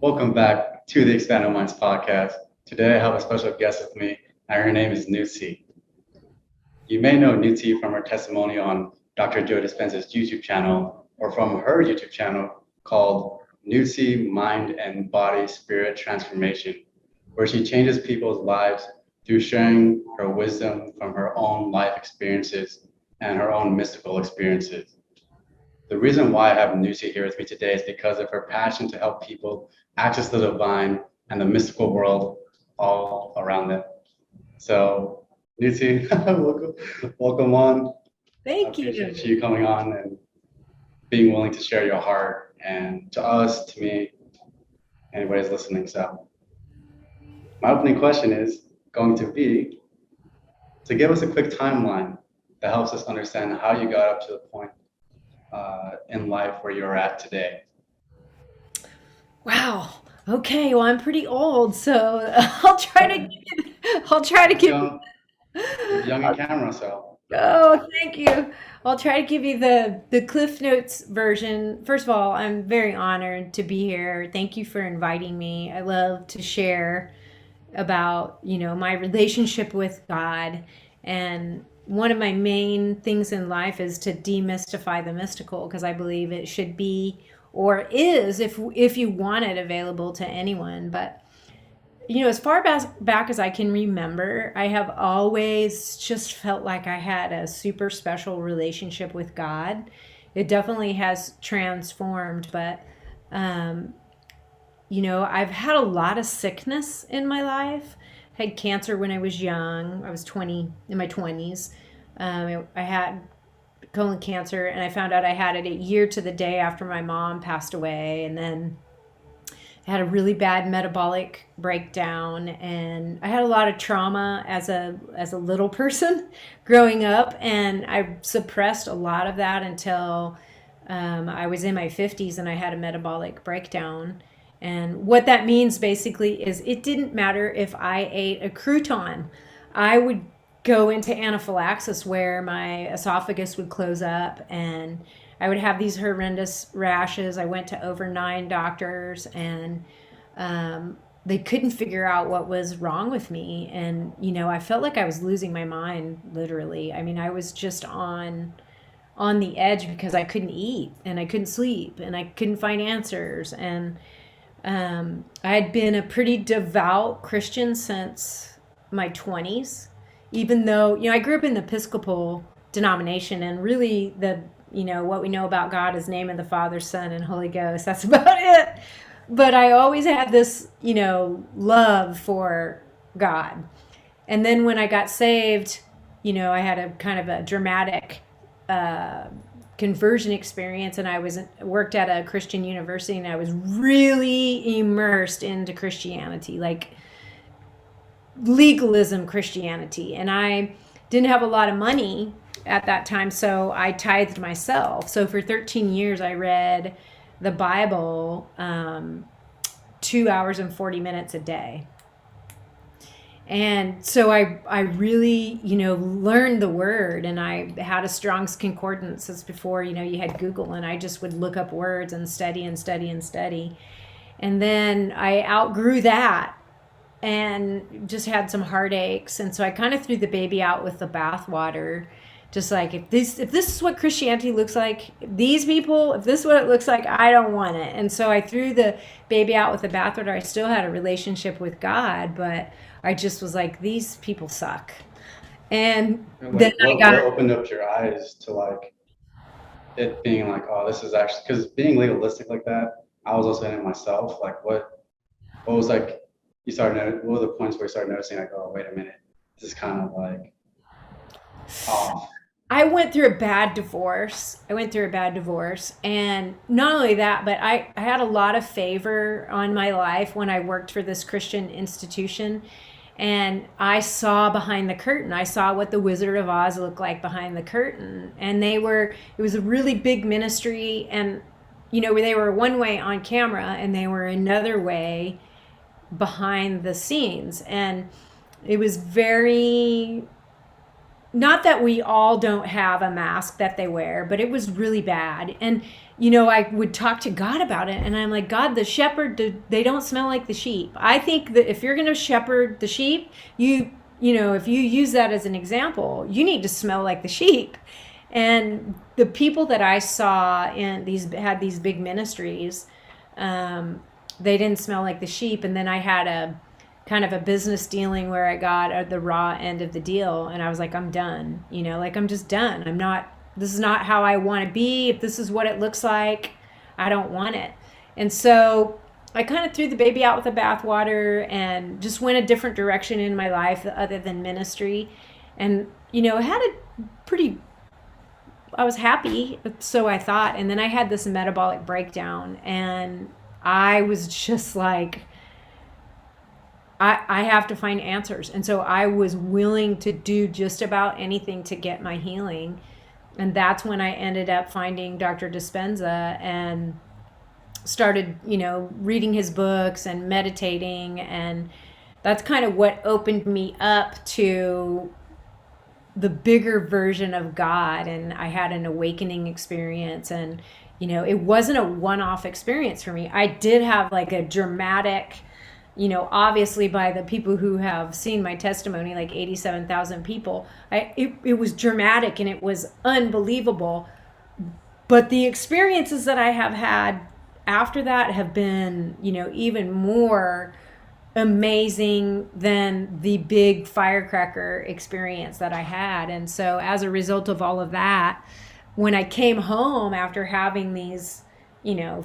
Welcome back to the Expanded Minds podcast. Today I have a special guest with me, and her name is Nootsie. You may know Nootsie from her testimony on Dr. Joe Dispenza's YouTube channel, or from her YouTube channel called Nootsie Mind and Body Spirit Transformation, where she changes people's lives through sharing her wisdom from her own life experiences and her own mystical experiences. The reason why I have Nootsie here with me today is because of her passion to help people access the divine and the mystical world all around them. So, Nootsie, welcome on. Thank I you. appreciate you coming on and being willing to share your heart and to us, to me, anybody's listening. So, my opening question is going to be to give us a quick timeline that helps us understand how you got up to the point in life where you're at today. Wow. Okay. Well, I'm pretty old, so I'll try to give you. You're young in camera, so Oh, thank you. I'll try to give you the Cliff Notes version. First of all, I'm very honored to be here. Thank you for inviting me. I love to share about, my relationship with God, and one of my main things in life is to demystify the mystical, because I believe it should be, or is, if you want it, available to anyone. But as far back as I can remember, I have always just felt like I had a super special relationship with God. It definitely has transformed, but um, I've had a lot of sickness in my life. I had cancer when I was young. I was 20, in my 20s. I had colon cancer, and I found out I had it a year to the day after my mom passed away. And then I had a really bad metabolic breakdown, and I had a lot of trauma as a little person growing up, and I suppressed a lot of that until I was in my 50s and I had a metabolic breakdown. And what that means basically is it didn't matter if I ate a crouton. I would go into anaphylaxis where my esophagus would close up, and I would have these horrendous rashes. I went to over 9 doctors, and they couldn't figure out what was wrong with me. And, I felt like I was losing my mind, literally. I mean, I was just on the edge because I couldn't eat and I couldn't sleep and I couldn't find answers. And I had been a pretty devout Christian since my 20s, even though, I grew up in the Episcopal denomination, and really what we know about God is name of the Father, Son, and Holy Ghost. That's about it. But I always had this, love for God. And then when I got saved, I had a kind of a dramatic uh, conversion experience, and I worked at a Christian university, and I was really immersed into Christianity, like legalism Christianity. And I didn't have a lot of money at that time, so I tithed myself. So for 13 years, I read the Bible 2 hours and 40 minutes a day. And so I really, learned the word, and I had a Strong's Concordance. As before, you had Google, and I just would look up words and study and study and study. And then I outgrew that and just had some heartaches. And so I kind of threw the baby out with the bathwater. Just like, if this is what Christianity looks like, these people, if this is what it looks like, I don't want it. And so I threw the baby out with the bathwater. I still had a relationship with God, but I just was like, these people suck. And then I what got, opened up your eyes to like it being like, oh, this is actually because being legalistic like that, I was also in it myself. Like, what was like what were the points where you started noticing like, oh, wait a minute, this is kind of like off. I went through a bad divorce. And not only that, but I had a lot of favor on my life when I worked for this Christian institution. And I saw behind the curtain. I saw what the Wizard of Oz looked like behind the curtain. And it was a really big ministry. And, they were one way on camera, and they were another way behind the scenes. And it was very, not that we all don't have a mask that they wear, but it was really bad. And I would talk to God about it, and I'm like, God, the shepherd, they don't smell like the sheep. I think that if you're going to shepherd the sheep, if you use that as an example, you need to smell like the sheep. And the people that I saw had these big ministries, they didn't smell like the sheep. And then I had a kind of a business dealing where I got the raw end of the deal, and I was like, I'm done. I'm just done. This is not how I want to be. If this is what it looks like, I don't want it. And so I kind of threw the baby out with the bathwater and just went a different direction in my life other than ministry. And, I was happy, so I thought. And then I had this metabolic breakdown, and I was just like, I have to find answers. And so I was willing to do just about anything to get my healing. And that's when I ended up finding Dr. Dispenza and started, reading his books and meditating. And that's kind of what opened me up to the bigger version of God. And I had an awakening experience. And, it wasn't a one-off experience for me. I did have like a dramatic, obviously by the people who have seen my testimony, like 87,000 people, it was dramatic and it was unbelievable. But the experiences that I have had after that have been, even more amazing than the big firecracker experience that I had. And so as a result of all of that, when I came home after having these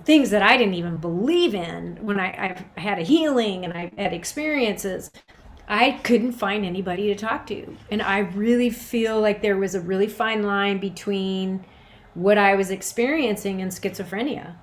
things that I didn't even believe in, when I had a healing and I had experiences, I couldn't find anybody to talk to. And I really feel like there was a really fine line between what I was experiencing and schizophrenia.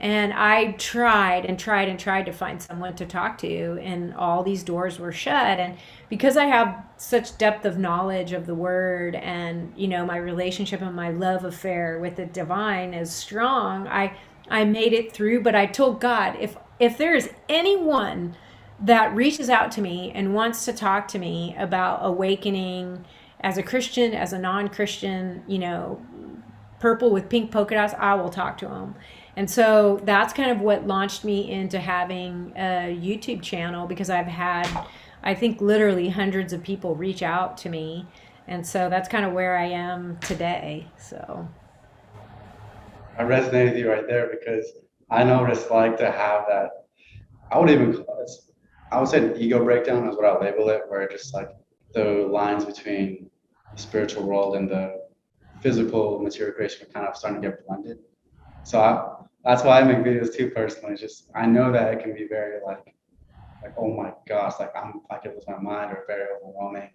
And I tried and tried and tried to find someone to talk to, and all these doors were shut. And because I have such depth of knowledge of the word, and my relationship and my love affair with the divine is strong, I made it through. But I told God, if there is anyone that reaches out to me and wants to talk to me about awakening as a Christian, as a non-Christian, purple with pink polka dots, I will talk to them. And so that's kind of what launched me into having a YouTube channel, because I've had, I think, literally hundreds of people reach out to me. And so that's kind of where I am today. So I resonate with you right there, because I know what it's like to have that. I would say an ego breakdown is what I label it, where just like the lines between the spiritual world and the physical material creation are kind of starting to get blended. So that's why I make videos too, personally. Just I know that it can be very like oh my gosh, like I'm like it was my mind, or very overwhelming.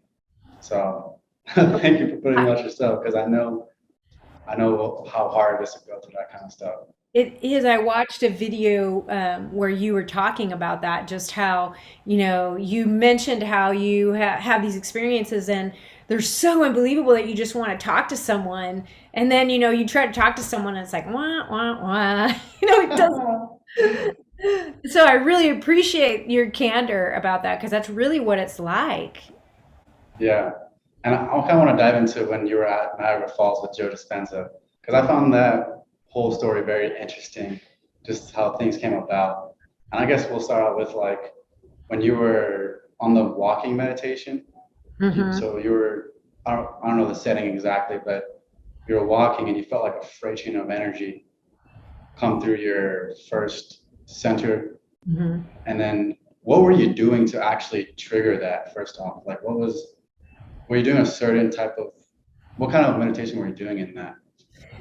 So thank you for putting it on yourself, because I know how hard it is to go through that kind of stuff. it is. I watched a video where you were talking about that, just how, you mentioned how you have these experiences and they're so unbelievable that you just want to talk to someone. And then, you try to talk to someone and it's like, wah, wah, wah. It doesn't. So I really appreciate your candor about that, because that's really what it's like. Yeah. And I kind of want to dive into when you were at Niagara Falls with Joe Dispenza, because I found that whole story very interesting, just how things came about. And I guess we'll start out with like when you were on the walking meditation. So you were, I don't know the setting exactly, but you were walking and you felt like a freight train of energy come through your first center. And then what were you doing to actually trigger that, first off? Like were you doing a certain type of, what kind of meditation were you doing in that?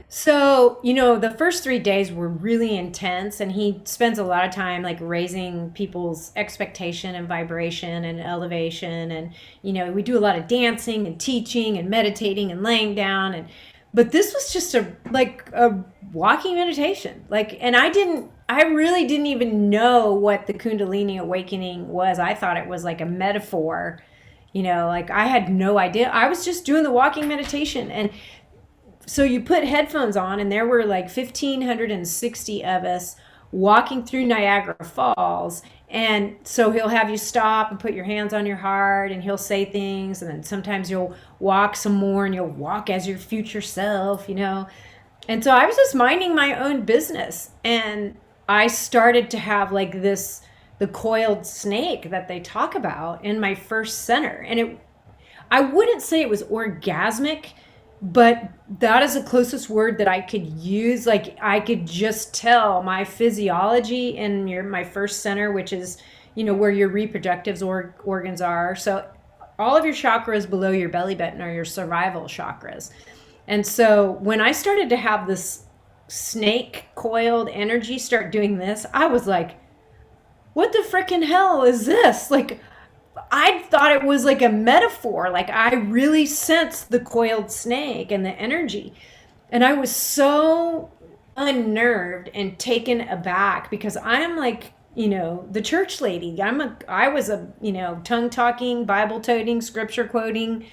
So, the first 3 days were really intense, and he spends a lot of time like raising people's expectation and vibration and elevation. And, we do a lot of dancing and teaching and meditating and laying down. But this was just a walking meditation. And I really didn't even know what the Kundalini awakening was. I thought it was like a metaphor, I had no idea. I was just doing the walking meditation. And so you put headphones on, and there were like 1,560 of us walking through Niagara Falls. And so he'll have you stop and put your hands on your heart, and he'll say things. And then sometimes you'll walk some more, and you'll walk as your future self, And so I was just minding my own business, and I started to have like this, the coiled snake that they talk about in my first center. And I wouldn't say it was orgasmic, but that is the closest word that I could use. Like I could just tell my physiology in my first center, which is, where your reproductive organs are. So all of your chakras below your belly button are your survival chakras. And so when I started to have this snake coiled energy start doing this, I was like, what the freaking hell is this? Like, I thought it was like a metaphor. Like, I really sensed the coiled snake and the energy. And I was so unnerved and taken aback because I'm like, the church lady. I was a, tongue talking, Bible toting, scripture quoting,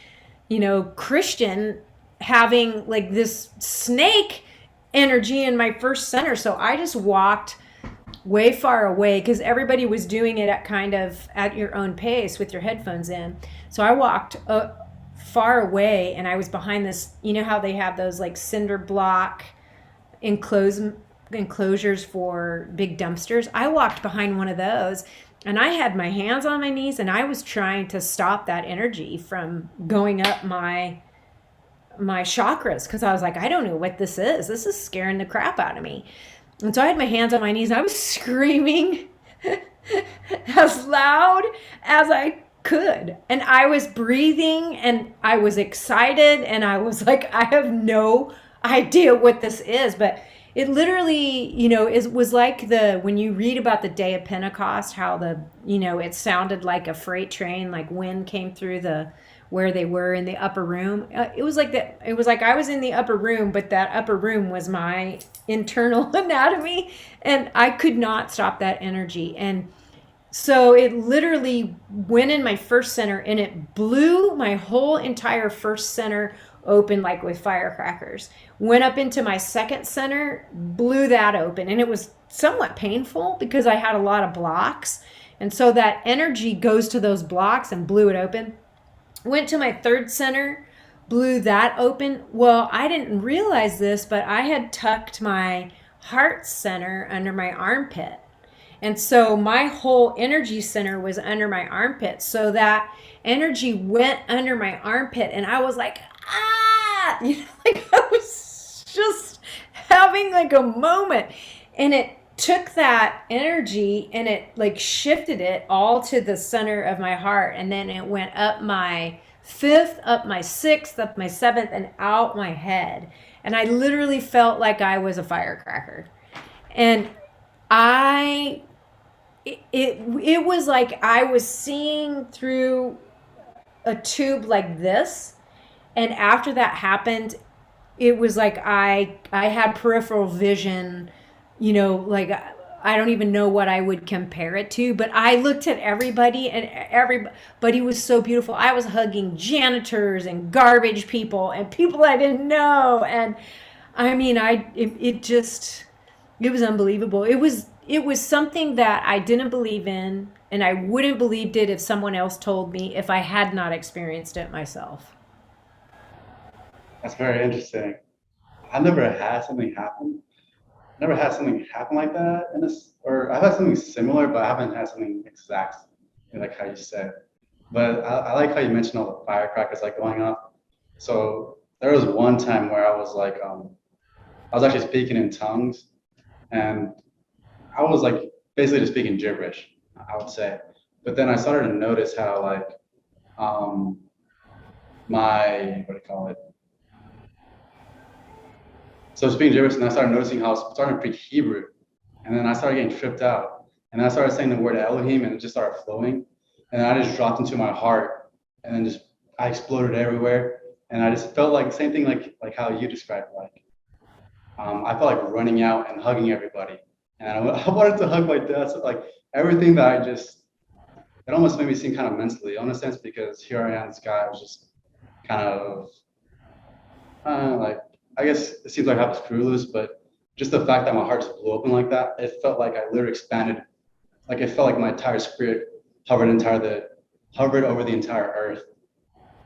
Christian, having like this snake energy in my first center. So I just walked way far away because everybody was doing it at kind of at your own pace with your headphones in. So I walked far away, and I was behind this, how they have those like cinder block enclosures for big dumpsters. I walked behind one of those, and I had my hands on my knees, and I was trying to stop that energy from going up my chakras, because I was like, I don't know what this is. This is scaring the crap out of me. And so I had my hands on my knees, and I was screaming as loud as I could. And I was breathing, and I was excited, and I was like, I have no idea what this is. But it literally, it was like when you read about the day of Pentecost, how it sounded like a freight train, like wind came through where they were in the upper room. It was like that. It was like I was in the upper room, but that upper room was my internal anatomy, and I could not stop that energy. And so it literally went in my first center, and it blew my whole entire first center open like with firecrackers. Went up into my second center, blew that open, and it was somewhat painful because I had a lot of blocks. And so that energy goes to those blocks and blew it open. Went to my third center, blew that open. Well, I didn't realize this, but I had tucked my heart center under my armpit. And so my whole energy center was under my armpit. So that energy went under my armpit, and I was like, ah, like I was just having like a moment. And it took that energy and it like shifted it all to the center of my heart. And then it went up my fifth, up my sixth, up my seventh, and out my head. And I literally felt like I was a firecracker. And it was like I was seeing through a tube like this. And after that happened, it was like I had peripheral vision, like I don't even know what I would compare it to, but I looked at everybody, and everybody was so beautiful. I was hugging janitors and garbage people and people I didn't know. And I mean, it was unbelievable. It was something that I didn't believe in, and I wouldn't believed it if someone else told me, if I had not experienced it myself. That's very interesting. I've never had something happen. Never had something happen like that in this, or I've had something similar, but I haven't had something exact, like how you said. But I like how you mentioned all the firecrackers like going off. So there was one time where I was like, I was actually speaking in tongues, and I was like basically just speaking gibberish, I would say. But then I started to notice how like my what do you call it? So speaking gibberish, and I started noticing how I was starting to speak Hebrew, and then I started getting tripped out, and then I started saying the word Elohim, and it just started flowing, and I just dropped into my heart, and then just I exploded everywhere, and I just felt like the same thing like how you described, like I felt like running out and hugging everybody, and I wanted to hug my dad, so like everything that I just it almost made me seem kind of mentally ill in a sense, because here I am, this guy was just kind of like I guess it seems like I have a screw loose, but just the fact that my heart just blew open like that, it felt like I literally expanded. Like it felt like my entire spirit hovered over the entire earth,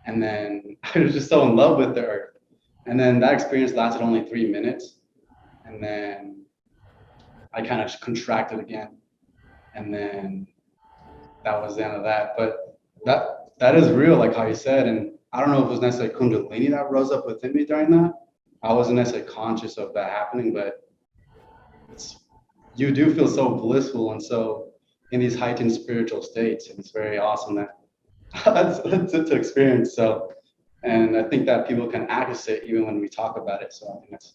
and then I was just so in love with the earth. And then that experience lasted only 3 minutes. And then I kind of contracted again. And then that was the end of that. But that is real, like how you said. And I don't know if it was necessarily Kundalini that rose up within me during that. I wasn't necessarily conscious of that happening, but it's you do feel so blissful and so in these heightened spiritual states, and it's very awesome that that's to experience. So, and I think that people can access it even when we talk about it. So I think that's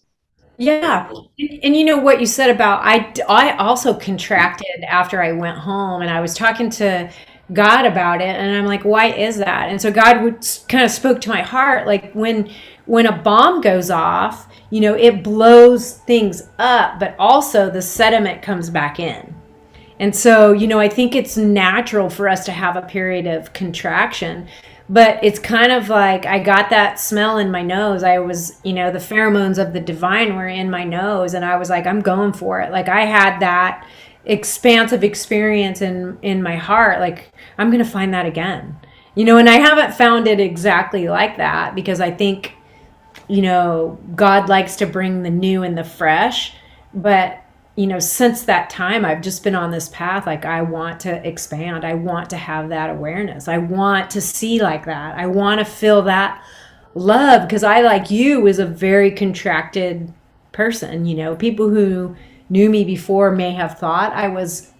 very Yeah. cool. And you know what you said about I also contracted after I went home, and I was talking to God about it, and I'm like, why is that? And so God would kind of spoke to my heart, like when a bomb goes off, it blows things up, but also the sediment comes back in. And so, I think it's natural for us to have a period of contraction, but it's kind of like I got that smell in my nose. I was, the pheromones of the divine were in my nose, and I was like, I'm going for it. Like I had that expansive experience in my heart. Like I'm going to find that again. And I haven't found it exactly like that because I think, God likes to bring the new and the fresh, but since that time, I've just been on this path. Like, I want to expand. I want to have that awareness. I want to see like that. I want to feel that love because I, like you, was a very contracted person. People who knew me before may have thought I was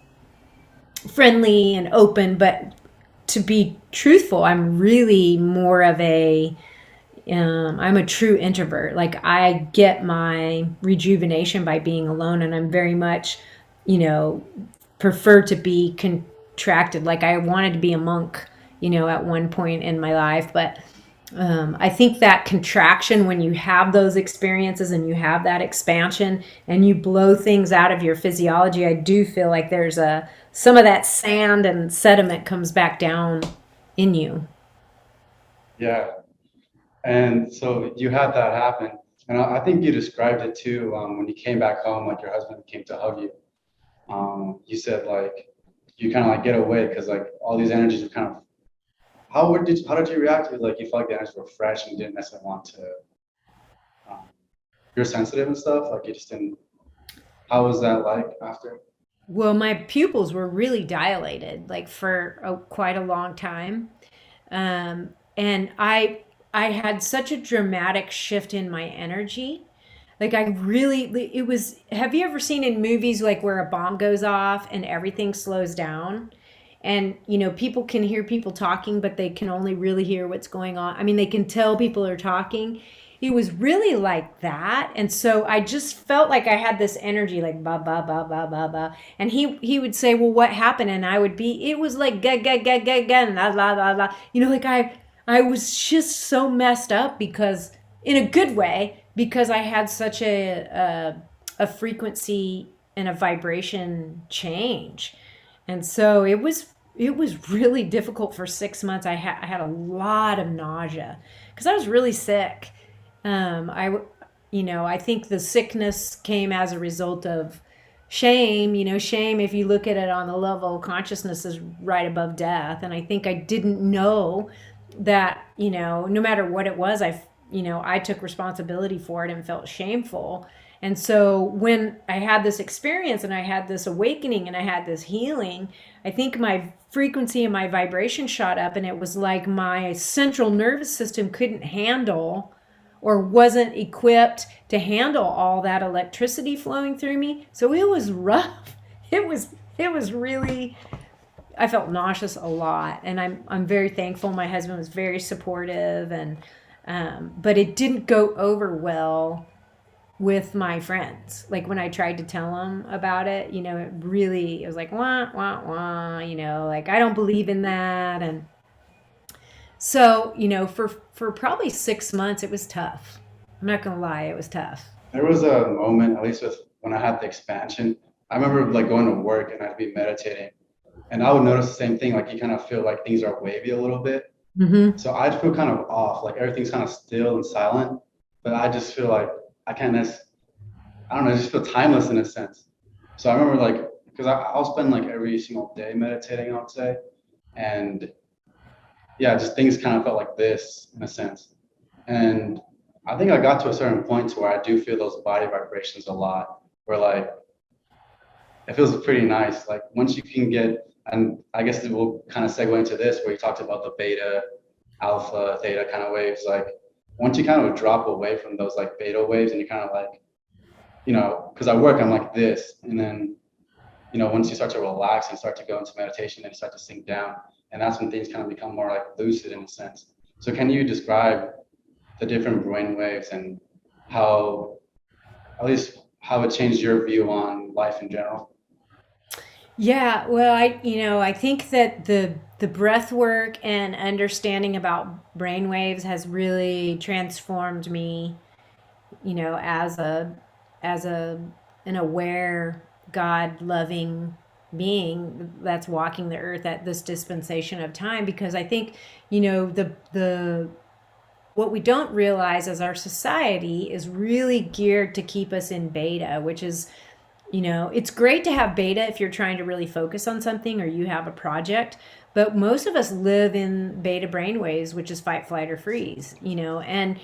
friendly and open, but to be truthful, I'm really more of I'm a true introvert. Like I get my rejuvenation by being alone, and I'm very much, you know, prefer to be contracted. Like I wanted to be a monk, at one point in my life, but I think that contraction, when you have those experiences and you have that expansion and you blow things out of your physiology, I do feel like there's some of that sand and sediment comes back down in you. Yeah. And so you had that happen. And I think you described it too when you came back home, like your husband came to hug you. You said like you kind of like get away because like all these energies are kind of how did you react to it? Like you felt like the energies were fresh and you didn't necessarily want to um, you're sensitive and stuff, like you just didn't how was that like after? Well, my pupils were really dilated, like for quite a long time, and I had such a dramatic shift in my energy. Like I really, it was. Have you ever seen in movies like where a bomb goes off and everything slows down? And people can hear people talking, but they can only really hear what's going on. I mean, they can tell people are talking. It was really like that, and so I just felt like I had this energy, like ba ba ba ba ba ba. And he would say, "Well, what happened?" And I would be, it was like ga ga ga ga ga, la la la la. Like I was just so messed up because, in a good way, because I had such a frequency and a vibration change. And so it was really difficult for 6 months. I had a lot of nausea because I was really sick. I think the sickness came as a result of shame. Shame, if you look at it on the level of consciousness, is right above death. And I think I didn't know that, no matter what it was, I took responsibility for it and felt shameful. And so when I had this experience and I had this awakening and I had this healing, I think my frequency and my vibration shot up, and it was like my central nervous system couldn't handle or wasn't equipped to handle all that electricity flowing through me. So it was rough. It was really, I felt nauseous a lot, and I'm very thankful. My husband was very supportive, and but it didn't go over well with my friends. Like when I tried to tell them about it, it was like wah wah wah. Like I don't believe in that, and so for probably 6 months it was tough. I'm not gonna lie, it was tough. There was a moment, at least with when I had the expansion, I remember like going to work and I'd be meditating and I would notice the same thing, like you kind of feel like things are wavy a little bit. Mm-hmm. So I'd feel kind of off, like everything's kind of still and silent, but I just feel like I can't I don't know, I just feel timeless in a sense. So I remember like, because I'll spend like every single day meditating, I would say. And yeah, just things kind of felt like this in a sense. And I think I got to a certain point to where I do feel those body vibrations a lot, where like it feels pretty nice. Like once you can get, and I guess it will kind of segue into this where you talked about the beta, alpha, theta kind of waves. Like once you kind of drop away from those like beta waves and you kind of like, because I work, I'm like this, and then once you start to relax and start to go into meditation, then you start to sink down, and that's when things kind of become more like lucid in a sense. So can you describe the different brain waves and how, at least how it changed your view on life in general? Yeah, well, I think that the breath work and understanding about brainwaves has really transformed me, as a an aware, God loving being that's walking the earth at this dispensation of time. Because I think, the what we don't realize is our society is really geared to keep us in beta, which is, it's great to have beta if you're trying to really focus on something or you have a project, but most of us live in beta brainwaves, which is fight, flight, or freeze, and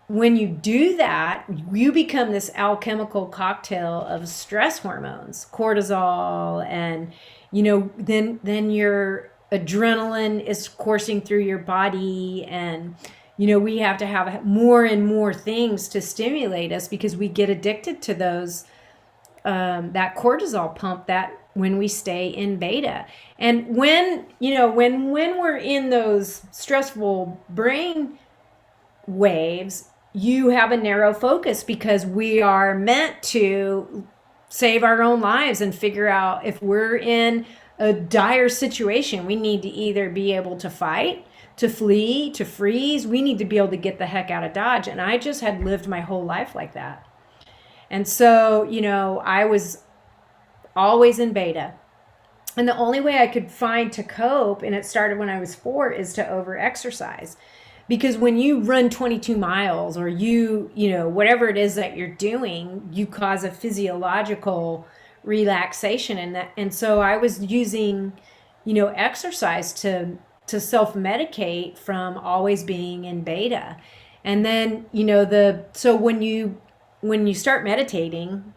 when you do that, you become this alchemical cocktail of stress hormones, cortisol, and then your adrenaline is coursing through your body, and we have to have more and more things to stimulate us because we get addicted to those, that cortisol pump that when we stay in beta. And when we're in those stressful brain waves, you have a narrow focus because we are meant to save our own lives and figure out if we're in a dire situation. We need to either be able to fight, to flee, to freeze. We need to be able to get the heck out of Dodge. And I just had lived my whole life like that. And so, I was always in beta. And the only way I could find to cope, and it started when I was 4, is to over exercise. Because when you run 22 miles or whatever it is that you're doing, you cause a physiological relaxation. And so I was using, exercise to self-medicate from always being in beta. And then, so when you start meditating,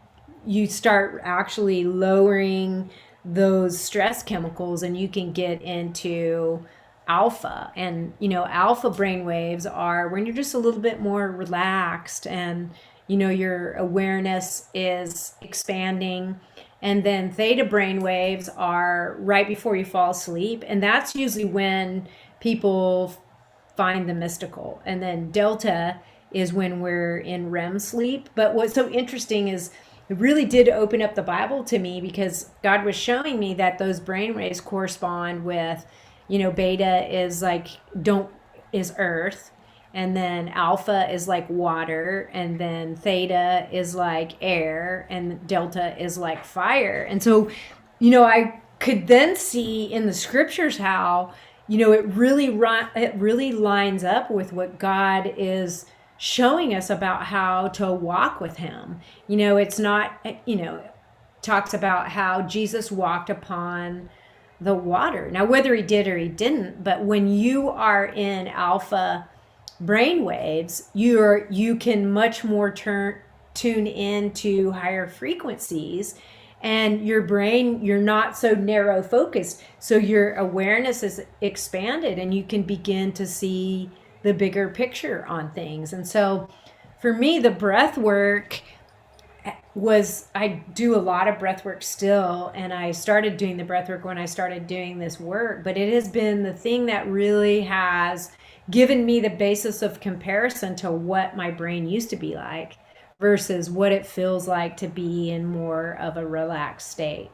you start actually lowering those stress chemicals and you can get into alpha. And alpha brain waves are when you're just a little bit more relaxed and your awareness is expanding. And then theta brain waves are right before you fall asleep, and that's usually when people find the mystical. And then delta is when we're in REM sleep. But what's so interesting is it really did open up the Bible to me because God was showing me that those brain waves correspond with, beta is like is earth, and then alpha is like water, and then theta is like air, and delta is like fire. And so, I could then see in the scriptures how, it really lines up with what God is showing us about how to walk with him. It's not, talks about how Jesus walked upon the water. Now, whether he did or he didn't, but when you are in alpha brain waves, you can much more tune into higher frequencies, and your brain, you're not so narrow focused. So your awareness is expanded and you can begin to see the bigger picture on things. And so for me, the breath work I do a lot of breath work still, and I started doing the breath work when I started doing this work, but it has been the thing that really has given me the basis of comparison to what my brain used to be like versus what it feels like to be in more of a relaxed state.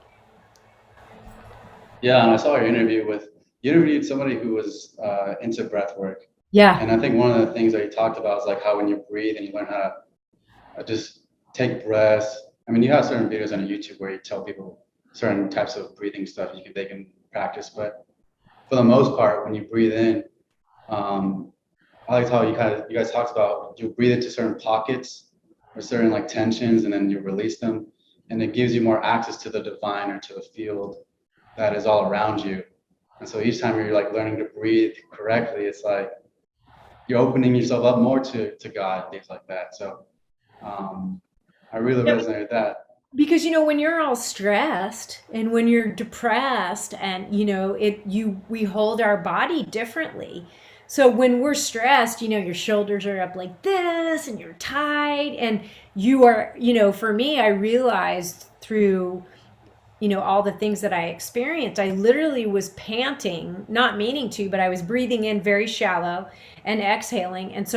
Yeah, and I saw you interviewed somebody who was into breath work. Yeah. And I think one of the things that you talked about is like how when you breathe and you learn how to just take breaths. I mean, you have certain videos on YouTube where you tell people certain types of breathing stuff they can practice, but for the most part, when you breathe in, I liked how you guys talked about you breathe into certain pockets or certain like tensions, and then you release them, and it gives you more access to the divine or to the field that is all around you. And so each time you're like learning to breathe correctly, it's like you're opening yourself up more to God, things like that. So I really resonate with that. Because when you're all stressed and when you're depressed, and we hold our body differently. So when we're stressed, your shoulders are up like this and you're tight, and you are, for me, I realized through all the things that I experienced, I literally was panting, not meaning to, but I was breathing in very shallow and exhaling. And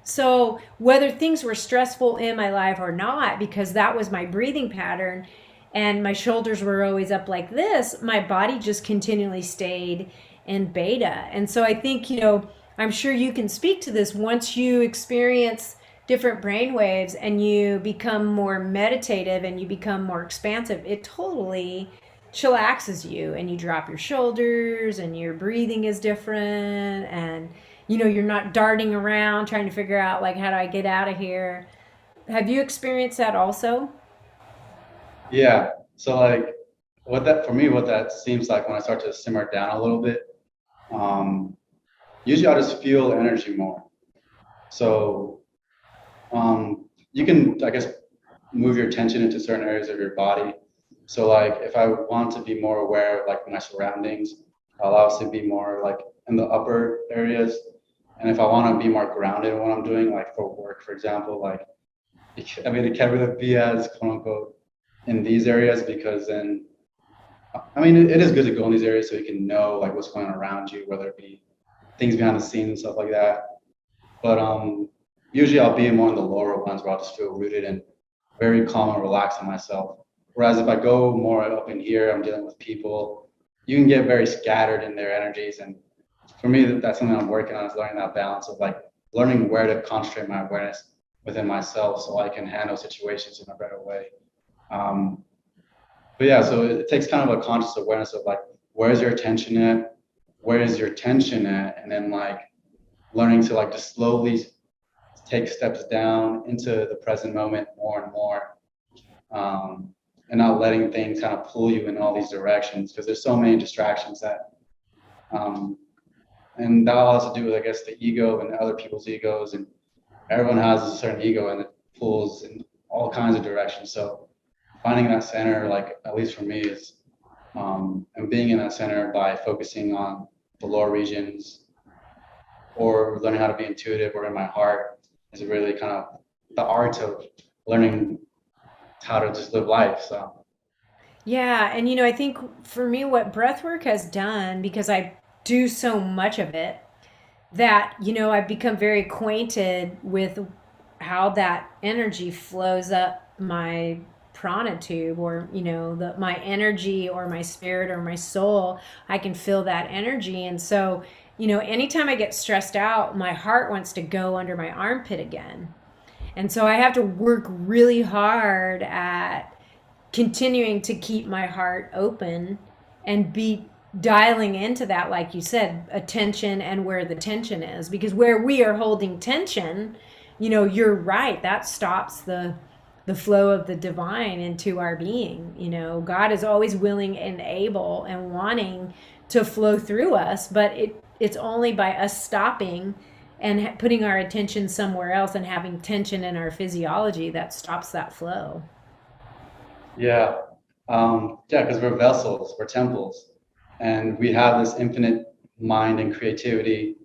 so whether things were stressful in my life or not, because that was my breathing pattern and my shoulders were always up like this, my body just continually stayed in beta. And so I think, I'm sure you can speak to this. Once you experience different brain waves and you become more meditative and you become more expansive, it totally chillaxes you, and you drop your shoulders and your breathing is different, and you're not darting around trying to figure out, like, how do I get out of here. Have you experienced that also? Yeah. So like what that seems like when I start to simmer down a little bit, um, usually I just feel energy more. So you can, I guess, move your attention into certain areas of your body. So like if I want to be more aware of like my surroundings, I'll obviously be more like in the upper areas. And if I want to be more grounded in what I'm doing, like for work, for example, like it can't really be as quote unquote in these areas, because then I mean it is good to go in these areas so you can know like what's going on around you, whether it be things behind the scenes and stuff like that. But usually I'll be more in the lower ones where I'll just feel rooted and very calm and relaxed in myself. Whereas if I go more up in here, I'm dealing with people, you can get very scattered in their energies. And for me, that's something I'm working on, is learning that balance of like learning where to concentrate my awareness within myself so I can handle situations in a better way. Um, but yeah, so it takes kind of a conscious awareness of like, where's your attention at? Where is your tension at? And then like learning to like just slowly take steps down into the present moment more and more, and not letting things kind of pull you in all these directions, because there's so many distractions that, um, and that all has to do with, I guess, the ego and other people's egos, and everyone has a certain ego and it pulls in all kinds of directions. So finding that center, like at least for me, is and being in that center by focusing on the lower regions or learning how to be intuitive or in my heart, is really kind of the art of learning how to just live life. So Yeah, and I think for me, what breathwork has done, because I do so much of it, that I've become very acquainted with how that energy flows up my prana tube, or my energy or my spirit or my soul. I can feel that energy. And so anytime I get stressed out, my heart wants to go under my armpit again. And so I have to work really hard at continuing to keep my heart open and be dialing into that, like you said, attention and where the tension is. Because where we are holding tension, you're right, that stops the flow of the divine into our being. God is always willing and able and wanting to flow through us, but it's only by us stopping and putting our attention somewhere else and having tension in our physiology that stops that flow. yeah, yeah, because we're vessels, we're temples, and we have this infinite mind and creativity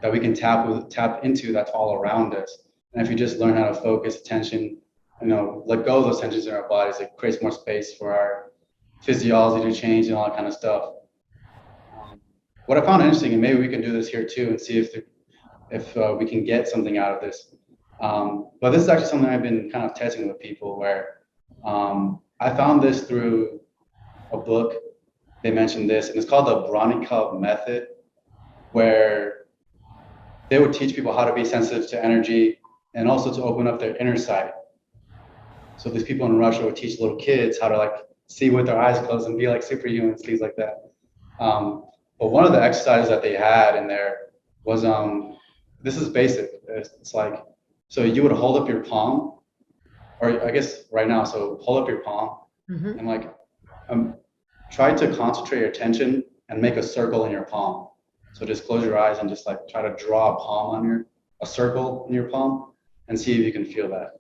that we can tap into, that's all around us. And if you just learn how to focus attention, let go of those tensions in our bodies, it creates more space for our physiology to change and all that kind of stuff. What I found interesting, and maybe we can do this here too, and see if we can get something out of this. But this is actually something I've been kind of testing with people, where I found this through a book. They mentioned this, and it's called the Bronnikov Method, where they would teach people how to be sensitive to energy and also to open up their inner sight. So these people in Russia would teach little kids how to like see with their eyes closed and be like superhumans, things like that. But one of the exercises that they had in there was this is basic. It's like, so you would hold up your palm, or I guess right now, so hold up your palm Mm-hmm. and like um, try to concentrate your attention and make a circle in your palm. So just close your eyes and just like try to draw a palm on a circle in your palm and see if you can feel that.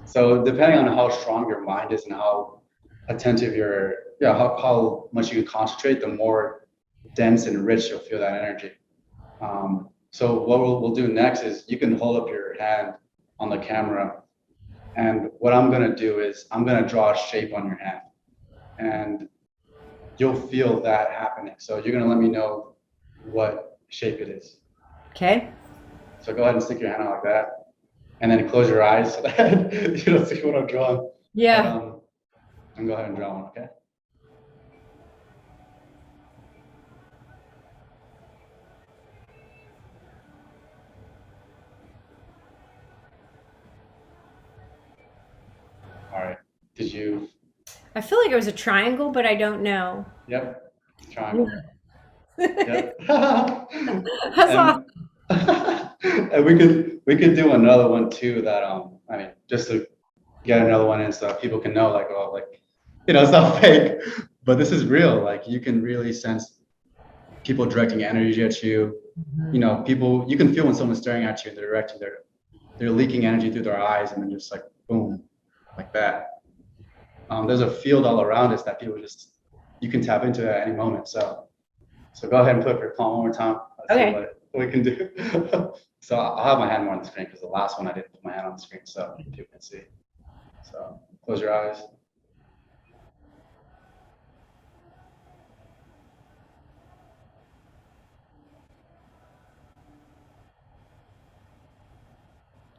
So depending on how strong your mind is and how attentive how much you can concentrate, the more dense and rich you'll feel that energy. So what we'll do next is you can hold up your hand on the camera, and what I'm gonna do is I'm gonna draw a shape on your hand, and you'll feel that happening. So you're gonna let me know what shape it is. Okay. So go ahead and stick your hand out like that, and then close your eyes so that you don't see what I'm drawing. Yeah. But, and go ahead and draw one, okay? All right. Did you? I feel like it was a triangle, but I don't know. Yep. Triangle. Yeah. Yep. That's awesome. And we could do another one too. That I mean, just to get another one in so people can know, like, oh, like, it's not fake, but this is real. Like, you can really sense people directing energy at you. People, you can feel when someone's staring at you and they're leaking energy through their eyes, and then just like boom, like that. There's a field all around us that you can tap into at any moment. So go ahead and put up your palm one more time. Let's see what we can do. So I'll have my hand more on the screen because the last one I didn't put my hand on the screen so people can see. So close your eyes.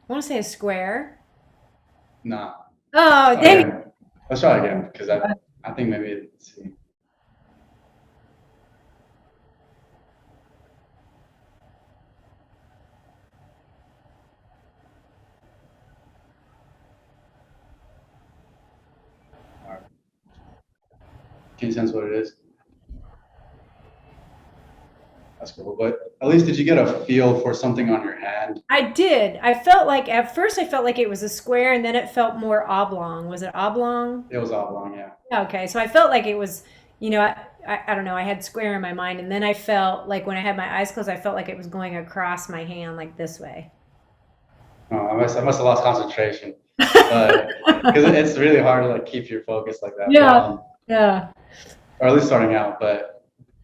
I want to say a square. Nah. Oh, dang it. Let's try again because I think maybe let's see. All right. Can you sense what it is? That's cool. But at least did you get a feel for something on your hand? I did. I felt like at first I felt like it was a square, and then it felt more oblong. Was it oblong? It was oblong, yeah. Yeah, okay. So I felt like it was, I don't know. I had square in my mind, and then I felt like when I had my eyes closed, I felt like it was going across my hand like this way. Oh, I must have lost concentration, but because it's really hard to like keep your focus like that. Yeah. Yeah. Or at least starting out. But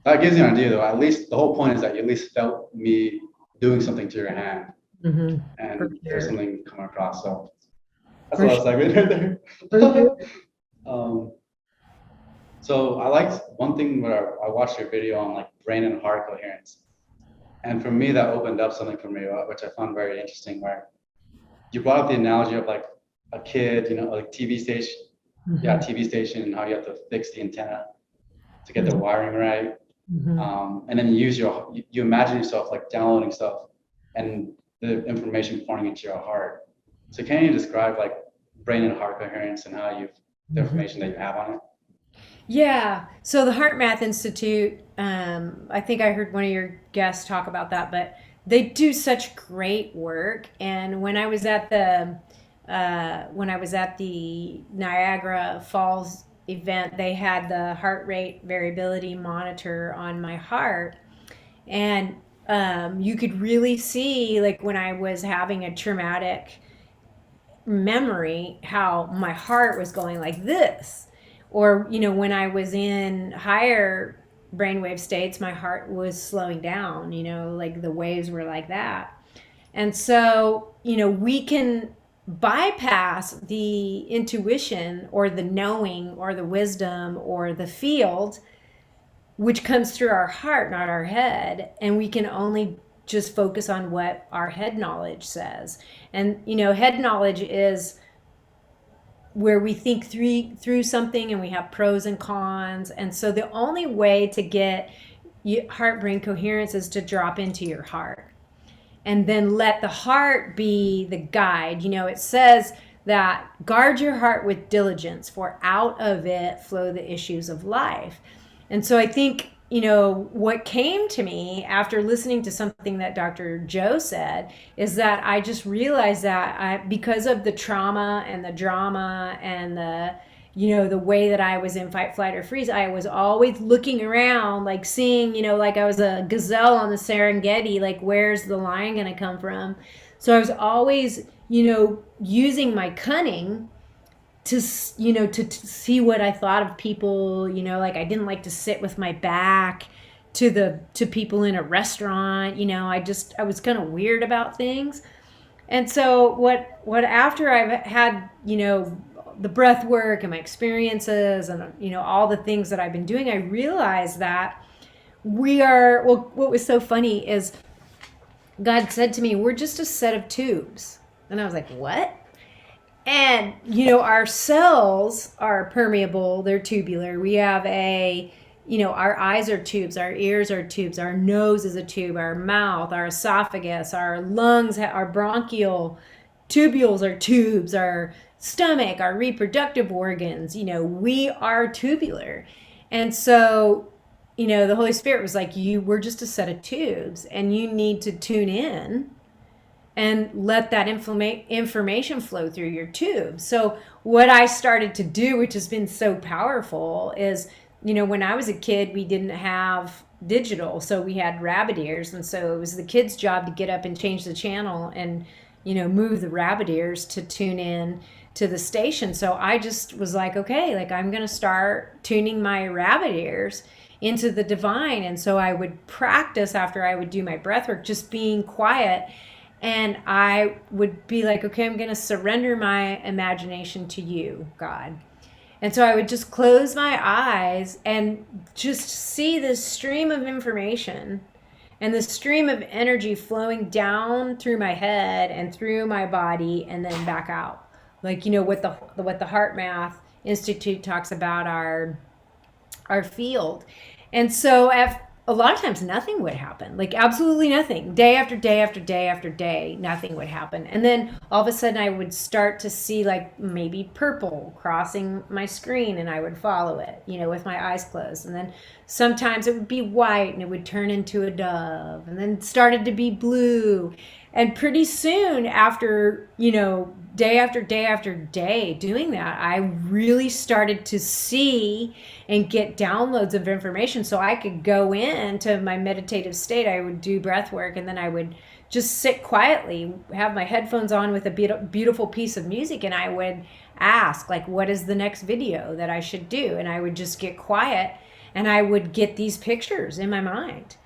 that gives you an idea, though. At least the whole point is that you at least felt me doing something to your hand, and there's something coming across. So that's a lot of segment right there. So I liked one thing where I watched your video on like brain and heart coherence, and for me that opened up something for me, which I found very interesting. Where you brought up the analogy of like a kid, like TV station, TV station, and how you have to fix the antenna to get the wiring right. And then you imagine yourself like downloading stuff and the information pouring into your heart. So can you describe like brain and heart coherence and how the information that you have on it? Yeah. So the Heart Math Institute, I think I heard one of your guests talk about that, but they do such great work. And when I was at the Niagara Falls event, they had the heart rate variability monitor on my heart, and you could really see, like, when I was having a traumatic memory, how my heart was going like this, or when I was in higher brainwave states, my heart was slowing down, like the waves were like that. And so we can bypass the intuition or the knowing or the wisdom or the field, which comes through our heart, not our head, and we can only just focus on what our head knowledge says. And head knowledge is where we think through something, and we have pros and cons. And so the only way to get heart brain coherence is to drop into your heart, and then let the heart be the guide. It says that guard your heart with diligence, for out of it flow the issues of life. And so I think, what came to me after listening to something that Dr. Joe said is that I just realized that because of the trauma and the drama and the the way that I was in fight, flight, or freeze, I was always looking around, like seeing, like I was a gazelle on the Serengeti, like where's the lion going to come from? So I was always, using my cunning to, to see what I thought of people, like I didn't like to sit with my back to people in a restaurant, I was kind of weird about things. And so what after I've had, the breath work and my experiences and, all the things that I've been doing, I realized that what was so funny is God said to me, we're just a set of tubes. And I was like, what? And, our cells are permeable, they're tubular. We have our eyes are tubes, our ears are tubes, our nose is a tube, our mouth, our esophagus, our lungs, our bronchial tubules are tubes, our stomach, our reproductive organs, we are tubular. And so, the Holy Spirit was like, we're just a set of tubes, and you need to tune in and let that information flow through your tube. So what I started to do, which has been so powerful, is, when I was a kid, we didn't have digital, so we had rabbit ears, and so it was the kids' job to get up and change the channel and, move the rabbit ears to tune in to the station. So I just was like, okay, like I'm going to start tuning my rabbit ears into the divine. And so I would practice after I would do my breath work, just being quiet. And I would be like, okay, I'm going to surrender my imagination to you, God. And so I would just close my eyes and just see this stream of information and the stream of energy flowing down through my head and through my body and then back out. Like, what the Heart Math Institute talks about our field. And so a lot of times nothing would happen, like absolutely nothing. Day after day after day after day, nothing would happen. And then all of a sudden I would start to see like maybe purple crossing my screen, and I would follow it, with my eyes closed. And then sometimes it would be white and it would turn into a dove, and then it started to be blue. And pretty soon after, day after day after day doing that, I really started to see and get downloads of information, so I could go into my meditative state. I would do breath work, and then I would just sit quietly, have my headphones on with a beautiful piece of music, and I would ask, like, what is the next video that I should do? And I would just get quiet, and I would get these pictures in my mind.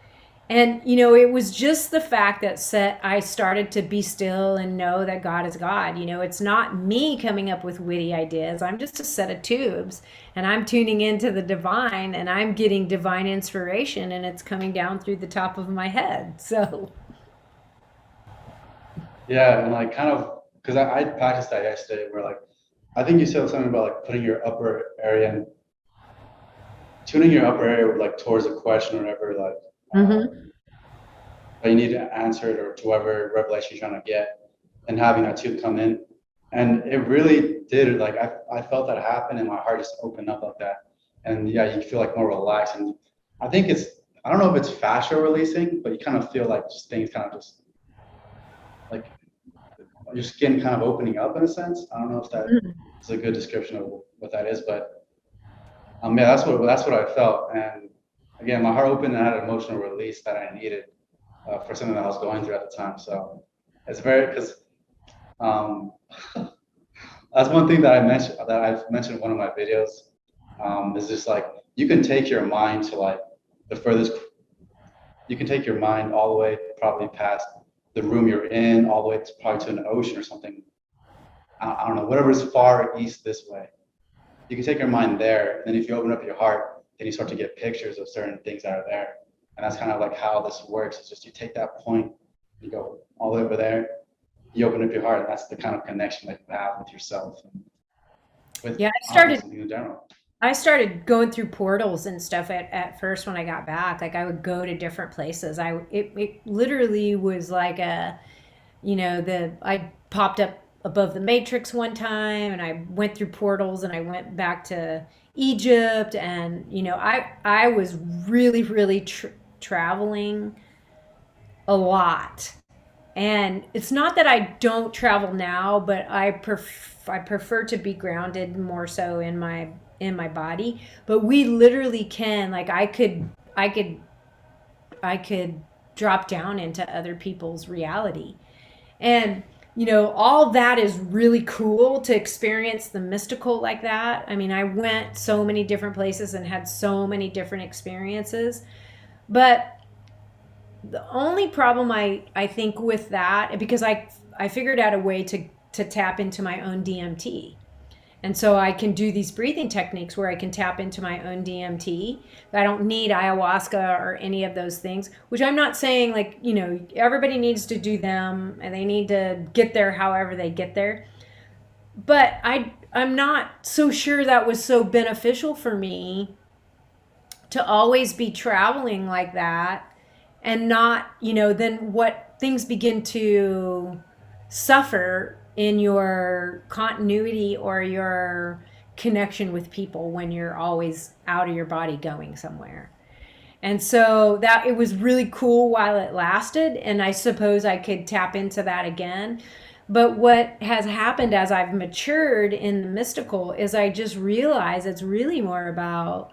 And, it was just the fact that I started to be still and know that God is God. It's not me coming up with witty ideas. I'm just a set of tubes, and I'm tuning into the divine, and I'm getting divine inspiration, and it's coming down through the top of my head. So. Yeah, and like kind of, because I practiced that yesterday where like, I think you said something about like putting your upper area and tuning your upper area like towards a question or whatever, like, but you need to answer it or to whatever revelation you're trying to get, and having that tube come in. And it really did, like I felt that happen, and my heart just opened up like that. And yeah, you feel like more relaxed. And I think I don't know if it's fascia releasing, but you kind of feel like just things kind of just like your skin kind of opening up in a sense. I don't know if that is a good description of what that is, but yeah, that's what I felt. And again, my heart opened, and I had an emotional release that I needed for something that I was going through at the time. So it's because that's one thing that I've mentioned in one of my videos. Is just like you can take your mind to like the furthest. You can take your mind all the way probably past the room you're in, all the way to probably to an ocean or something. I don't know, whatever's far east this way. You can take your mind there, and then if you open up your heart, then you start to get pictures of certain things that are there. And that's kind of like how this works. It's just you take that point, you go all the way over there, you open up your heart, and that's the kind of connection that you have with yourself and with something in general. I started going through portals and stuff at first when I got back. Like I would go to different places. It literally was like I popped up above the matrix one time, and I went through portals, and I went back to Egypt, and I was really traveling a lot And it's not that I don't travel now, but I prefer to be grounded more so in my body. But we literally can, like, I could drop down into other people's reality. And all that is really cool to experience the mystical like that. I mean, I went so many different places and had so many different experiences. But the only problem I think with that, because I figured out a way to tap into my own DMT. And so I can do these breathing techniques where I can tap into my own DMT. I don't need ayahuasca or any of those things, which I'm not saying, like, everybody needs to do them and they need to get there however they get there. But I'm not so sure that was so beneficial for me to always be traveling like that, and not, then what things begin to suffer in your continuity or your connection with people when you're always out of your body going somewhere. And so that it was really cool while it lasted, and I suppose I could tap into that again. But what has happened as I've matured in the mystical is I just realize it's really more about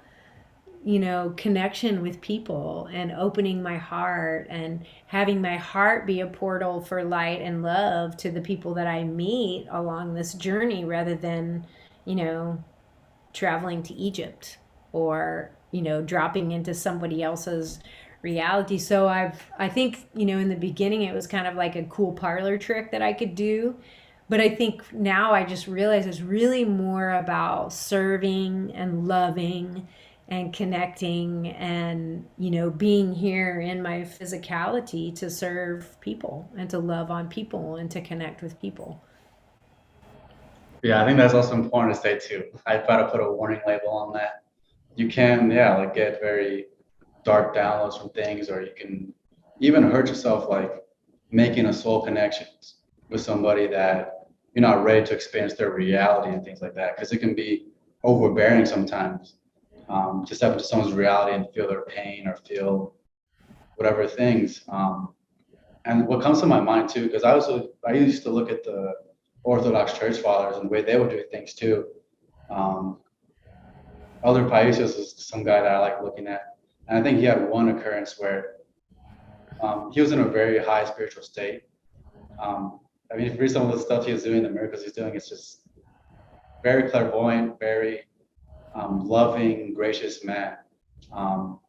connection with people and opening my heart and having my heart be a portal for light and love to the people that I meet along this journey, rather than, traveling to Egypt or, dropping into somebody else's reality. So I think, in the beginning it was kind of like a cool parlor trick that I could do. But I think now I just realize it's really more about serving and loving and connecting and being here in my physicality to serve people and to love on people and to connect with people. Yeah, I think that's also important to say too. I try to put a warning label on that. You can, yeah, like get very dark downloads from things, or you can even hurt yourself, like making a soul connection with somebody that you're not ready to experience their reality and things like that, because it can be overbearing sometimes, to step into someone's reality and feel their pain or feel whatever things. And what comes to my mind too, because I used to look at the Orthodox Church Fathers and the way they would do things too. Um, Elder Paisios is some guy that I like looking at, and I think he had one occurrence where he was in a very high spiritual state. I mean, if you read some of the stuff he was doing, the miracles he's doing, it's just very clairvoyant, very loving, gracious man. Um,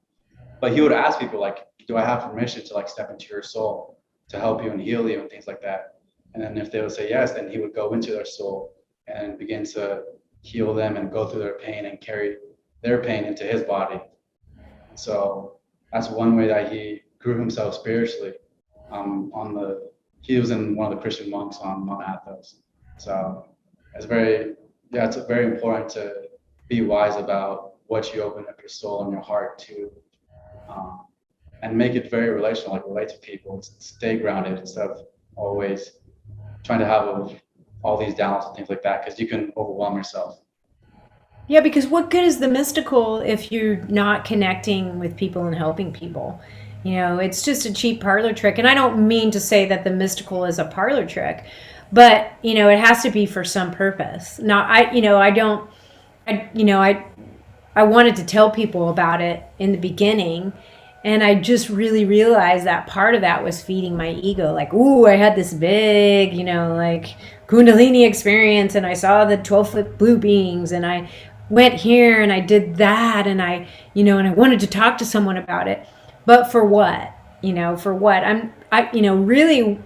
but he would ask people like, "Do I have permission to like step into your soul to help you and heal you and things like that?" And then if they would say yes, then he would go into their soul and begin to heal them and go through their pain and carry their pain into his body. So that's one way that he grew himself spiritually. On the He was in one of the Christian monks on Mount Athos. So it's very, yeah, it's very important to be wise about what you open up your soul and your heart to, um, and make it very relational, like relate to people, stay grounded instead of always trying to have all these doubts and things like that, because you can overwhelm yourself. Yeah, because what good is the mystical if you're not connecting with people and helping people? It's just a cheap parlor trick. And I don't mean to say that the mystical is a parlor trick, but it has to be for some purpose. Now, I don't, I, I wanted to tell people about it in the beginning, and I just really realized that part of that was feeding my ego. Like, ooh, I had this big, like Kundalini experience, and I saw the 12-foot blue beings, and I went here and I did that, and and I wanted to talk to someone about it. But for what? For what? Really,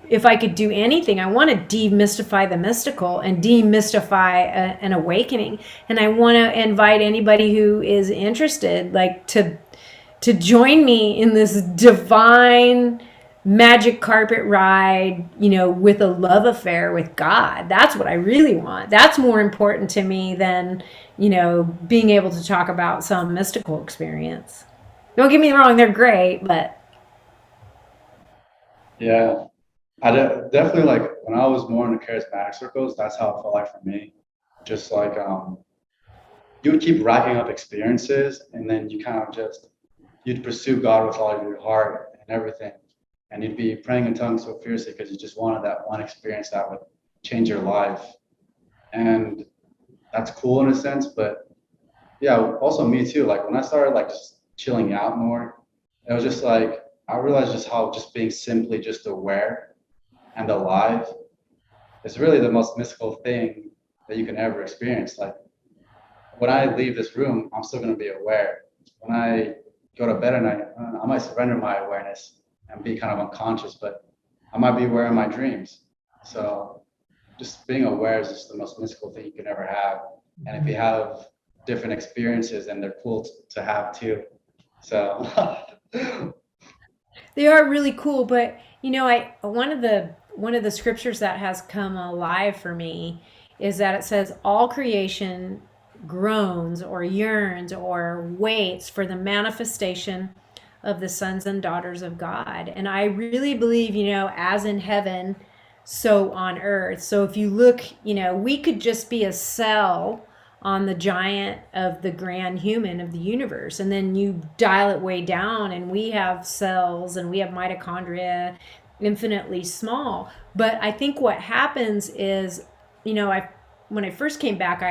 if I could do anything, I want to demystify the mystical and demystify an awakening. And I want to invite anybody who is interested, like, to join me in this divine magic carpet ride, with a love affair with God. That's what I really want. That's more important to me than, being able to talk about some mystical experience. Don't get me wrong, they're great, but Yeah, definitely, like when I was more in the charismatic circles, that's how it felt like for me. Just like you would keep racking up experiences, and then you kind of just you'd pursue God with all of your heart and everything, and you'd be praying in tongues so fiercely because you just wanted that one experience that would change your life. And that's cool in a sense, but yeah, also me too. Like when I started like just chilling out more, it was just like I realized just how just being simply just aware and alive is really the most mystical thing that you can ever experience. Like when I leave this room, I'm still going to be aware. When I go to bed at night, I might surrender my awareness and be kind of unconscious, but I might be aware of my dreams. So just being aware is just the most mystical thing you can ever have. And if you have different experiences, then they're cool to have too. So They are really cool, but I one of the scriptures that has come alive for me is that it says all creation groans or yearns or waits for the manifestation of the sons and daughters of God. And I really believe, as in heaven, so on earth. So if you look, we could just be a cell on the giant of the grand human of the universe. And then you dial it way down, and we have cells and we have mitochondria, infinitely small. But I think what happens is, when I first came back,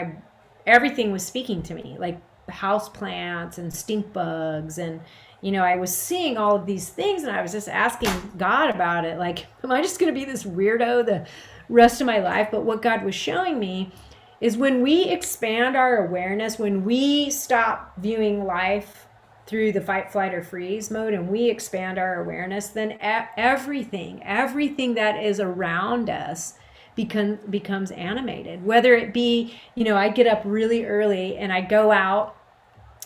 everything was speaking to me, like house plants and stink bugs, and I was seeing all of these things, and I was just asking God about it, like, am I just going to be this weirdo the rest of my life? But what God was showing me is when we expand our awareness, when we stop viewing life through the fight, flight, or freeze mode, and we expand our awareness, then everything that is around us becomes animated. Whether it be, I get up really early and I go out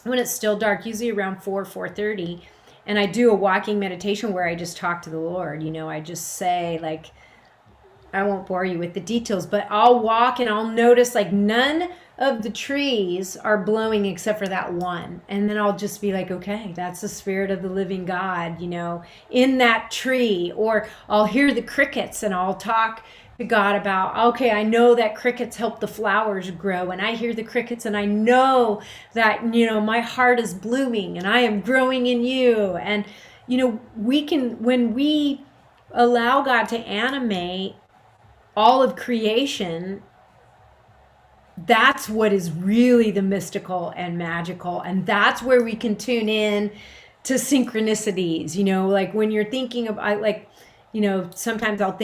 when it's still dark, usually around 4:30, and I do a walking meditation where I just talk to the Lord. I just say, like, I won't bore you with the details, but I'll walk and I'll notice like none of the trees are blowing except for that one. And then I'll just be like, okay, that's the spirit of the living God, in that tree. Or I'll hear the crickets and I'll talk to God about, okay, I know that crickets help the flowers grow, and I hear the crickets and I know that, my heart is blooming and I am growing in you. And, we can, when we allow God to animate all of creation, that's what is really the mystical and magical. And that's where we can tune in to synchronicities, like when you're thinking about, like, sometimes I'll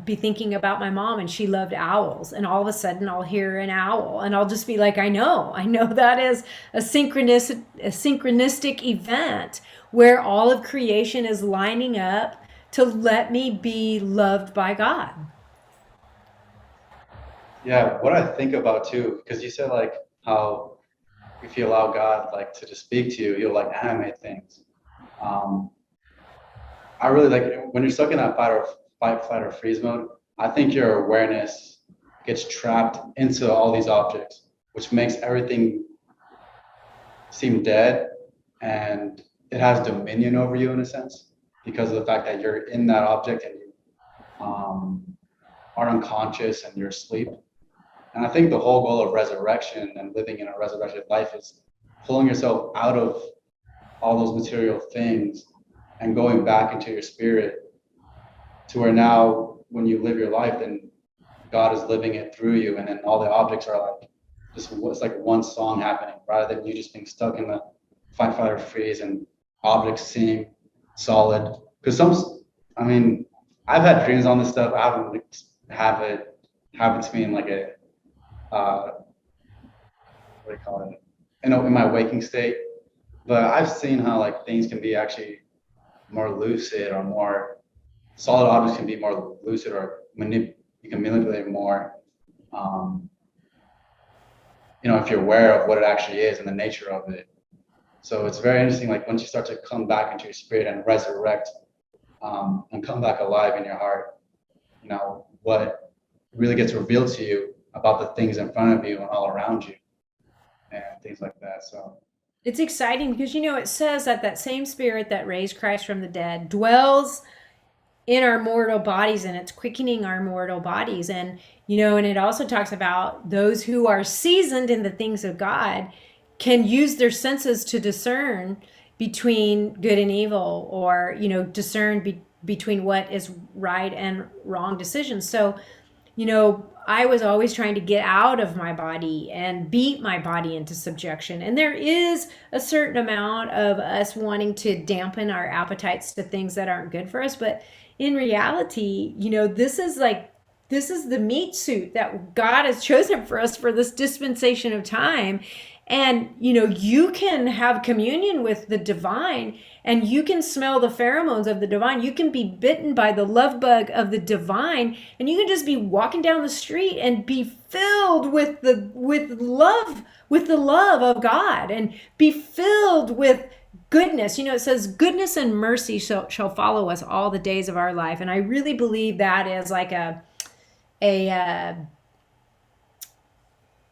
be thinking about my mom, and she loved owls, and all of a sudden I'll hear an owl and I'll just be like, I know that is a synchronistic event where all of creation is lining up to let me be loved by God. yeah, what I think about too, because you said like how if you allow God like to just speak to you, you'll like animate things. Um, I really like when you're stuck in that fight, flight, or freeze mode. I think your awareness gets trapped into all these objects, which makes everything seem dead, and it has dominion over you in a sense because of the fact that you're in that object and you are unconscious and you're asleep. And I think the whole goal of resurrection and living in a resurrected life is pulling yourself out of all those material things and going back into your spirit to where now when you live your life, then God is living it through you. And then all the objects are like, it's like one song happening rather than you just being stuck in the fight, flight, or freeze and objects seem solid. Because I've had dreams on this stuff. I haven't have it happen to me in like a, what do you call it? In my waking state. But I've seen how like things can be actually more lucid or more solid objects can be more lucid or you can manipulate more. If you're aware of what it actually is and the nature of it. So it's very interesting. Like once you start to come back into your spirit and resurrect and come back alive in your heart, what really gets revealed to you about the things in front of you and all around you and things like that. So It's exciting because, it says that that same spirit that raised Christ from the dead dwells in our mortal bodies, and it's quickening our mortal bodies. And, and it also talks about those who are seasoned in the things of God can use their senses to discern, between good and evil, or, discern between what is right and wrong decisions. So, I was always trying to get out of my body and beat my body into subjection. And there is a certain amount of us wanting to dampen our appetites to things that aren't good for us. But in reality, this is the meat suit that God has chosen for us for this dispensation of time. And, you can have communion with the divine, and you can smell the pheromones of the divine. You can be bitten by the love bug of the divine, and you can just be walking down the street and be filled with the love of God, and be filled with goodness. It says goodness and mercy shall follow us all the days of our life. And I really believe that is like a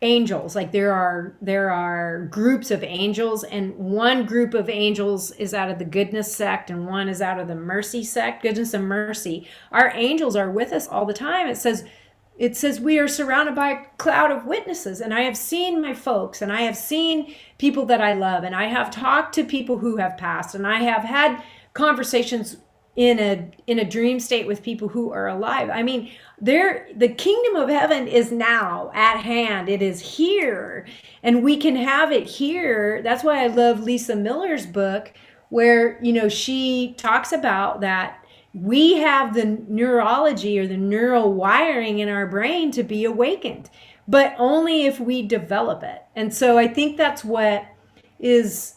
angels. Like there are groups of angels, and one group of angels is out of the goodness sect and one is out of the mercy sect. Goodness and mercy. Our angels are with us all the time. It says we are surrounded by a cloud of witnesses. And I have seen my folks, and I have seen people that I love, and I have talked to people who have passed, and I have had conversations in a dream state with people who are alive. I mean, the kingdom of heaven is now at hand. It is here, and we can have it here. That's why I love Lisa Miller's book, where she talks about that we have the neurology or the neural wiring in our brain to be awakened, but only if we develop it. And so I think that's what is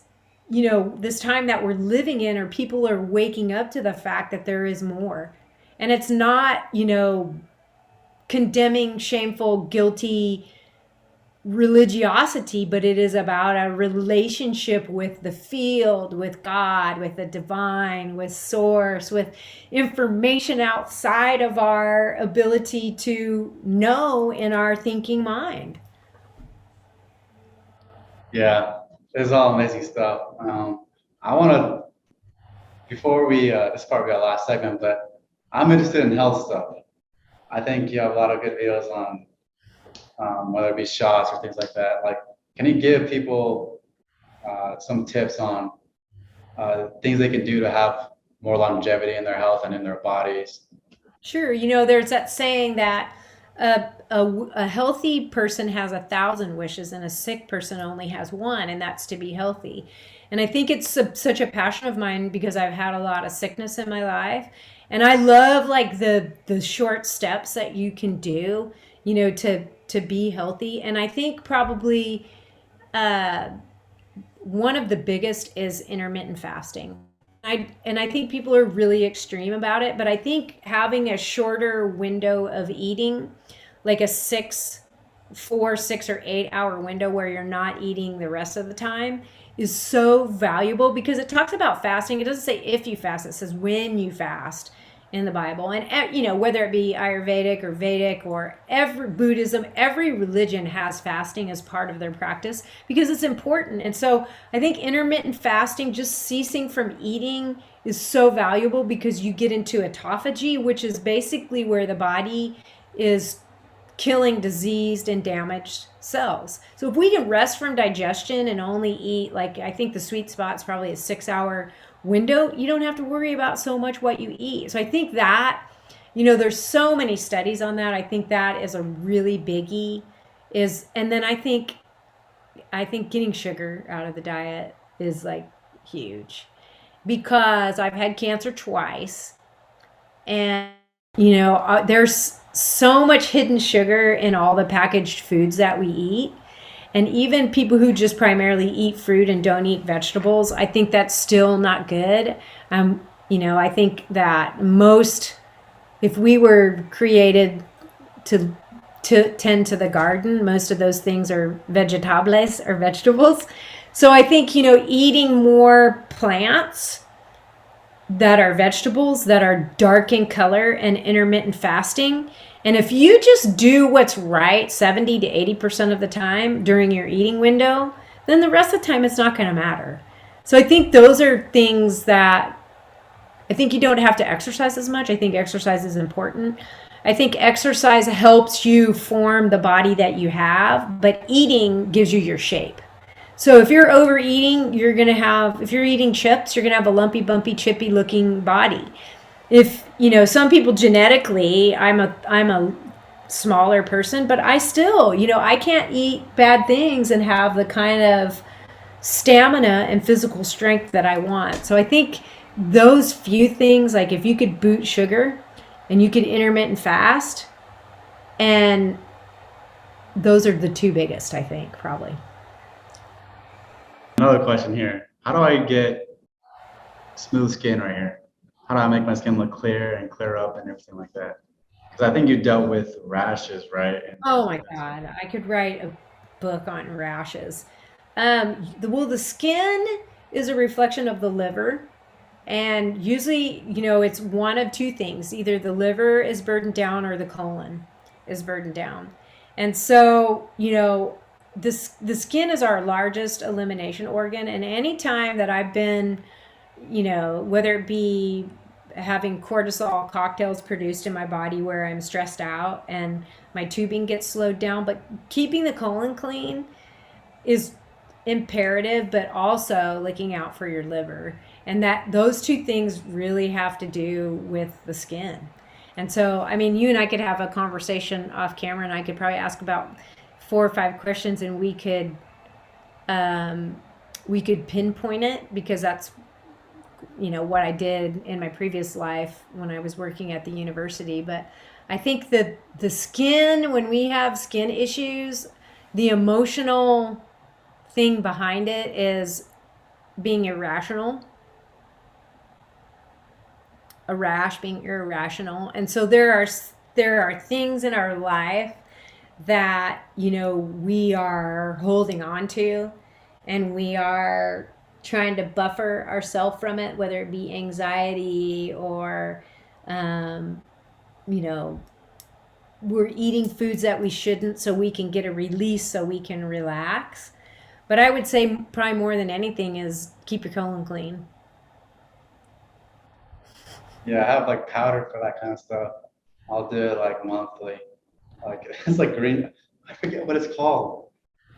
this time that we're living in, or people are waking up to the fact that there is more. And it's not, condemning, shameful, guilty religiosity, but it is about a relationship with the field, with God, with the divine, with source, with information outside of our ability to know in our thinking mind. Yeah. It's all amazing stuff. I want to, before this part we got last segment, but I'm interested in health stuff. I think you have a lot of good videos on whether it be shots or things like that. Like, can you give people some tips on things they can do to have more longevity in their health and in their bodies? Sure. There's that saying that a healthy person has 1,000 wishes and a sick person only has one, and that's to be healthy. And I think it's such a passion of mine because I've had a lot of sickness in my life, and I love like the short steps that you can do, to be healthy. And I think probably one of the biggest is intermittent fasting. I think people are really extreme about it, but I think having a shorter window of eating, like a 6 or 8 hour window where you're not eating the rest of the time, is so valuable, because it talks about fasting. It doesn't say if you fast, it says when you fast in the Bible. And whether it be Ayurvedic or Vedic or Buddhism, every religion has fasting as part of their practice because it's important. And so I think intermittent fasting, just ceasing from eating, is so valuable because you get into autophagy, which is basically where the body is killing diseased and damaged cells. So if we can rest from digestion and only eat, like, I think the sweet spot is probably a 6 hour window, you don't have to worry about so much what you eat. So I think that, there's so many studies on that. I think that is a really biggie. And then I think getting sugar out of the diet is like huge, because I've had cancer twice, and there's so much hidden sugar in all the packaged foods that we eat. And even people who just primarily eat fruit and don't eat vegetables, I think that's still not good. I think that if we were created to tend to the garden, most of those things are vegetables or vegetables. So I think, eating more plants that are vegetables, that are dark in color, and intermittent fasting. And if you just do what's right 70 to 80% of the time during your eating window, then the rest of the time it's not going to matter. So I think those are things that I think you don't have to exercise as much. I think exercise is important. I think exercise helps you form the body that you have, but eating gives you your shape. So if you're overeating, you're going to have, if you're eating chips, you're going to have a lumpy, bumpy, chippy looking body. If, some people genetically, I'm a smaller person, but I still, I can't eat bad things and have the kind of stamina and physical strength that I want. So I think those few things, like if you could boot sugar and you could intermittent fast, and those are the two biggest, I think, probably. Another question here. How do I get smooth skin right here? How do I make my skin look clear and clear up and everything like that? Because I think you dealt with rashes, right? And Oh my God, I could write a book on rashes. The skin is a reflection of the liver. And usually, it's one of two things. Either the liver is burdened down or the colon is burdened down. And so, the skin is our largest elimination organ. And anytime that I've been, whether it be having cortisol cocktails produced in my body where I'm stressed out and my tubing gets slowed down, but keeping the colon clean is imperative, but also looking out for your liver. And that those two things really have to do with the skin. And so, I mean, you and I could have a conversation off camera, and I could probably ask about 4 or 5 questions, and we could pinpoint it, because that's what I did in my previous life when I was working at the university. But I think that the skin, when we have skin issues, the emotional thing behind it is being irrational. A rash being irrational. And so there are things in our life that we are holding on to, and we are trying to buffer ourselves from it, whether it be anxiety or we're eating foods that we shouldn't so we can get a release, so we can relax. But I would say probably more than anything is keep your colon clean. Yeah, I have like powder for that kind of stuff. I'll do it like monthly. Like it's like green. I forget what it's called.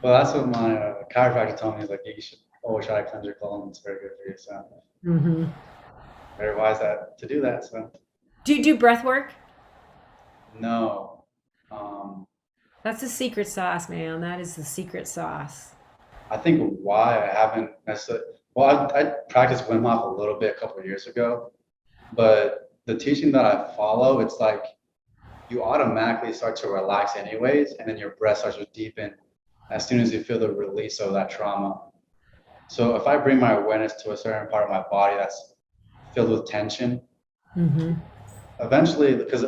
Well, that's what my chiropractor told me. He's like, you should always try to cleanse your colon. It's very good for you. So very wise to do that. So Do you do breath work? no, um, That's the secret sauce, man. That is the secret sauce. I think why I haven't necessarily. Well, I practiced Wim Hof a little bit a couple of years ago, but the teaching that I follow, it's like you automatically start to relax anyways, and then your breath starts to deepen as soon as you feel the release of that trauma. So if I bring my awareness to a certain part of my body that's filled with tension, eventually, because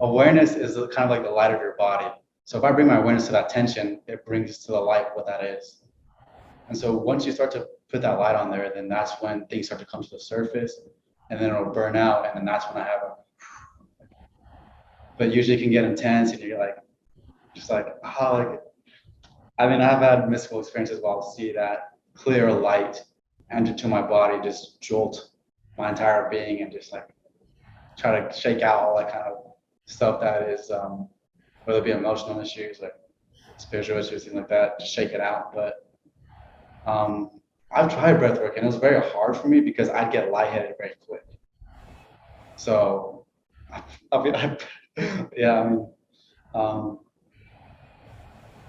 awareness is kind of like the light of your body. So if I bring my awareness to that tension, it brings to the light what that is. And so once you start to put that light on there, then that's when things start to come to the surface, and then it'll burn out, and then that's when I have but usually it can get intense, and you're like, just like, I mean, I've had mystical experiences where I'll see that clear light enter to my body, just jolt my entire being, and just like try to shake out all that kind of stuff that is, whether it be emotional issues, like spiritual issues, things like that, just shake it out. But I've tried breathwork, and it was very hard for me because I'd get lightheaded very quick. So, yeah, I mean,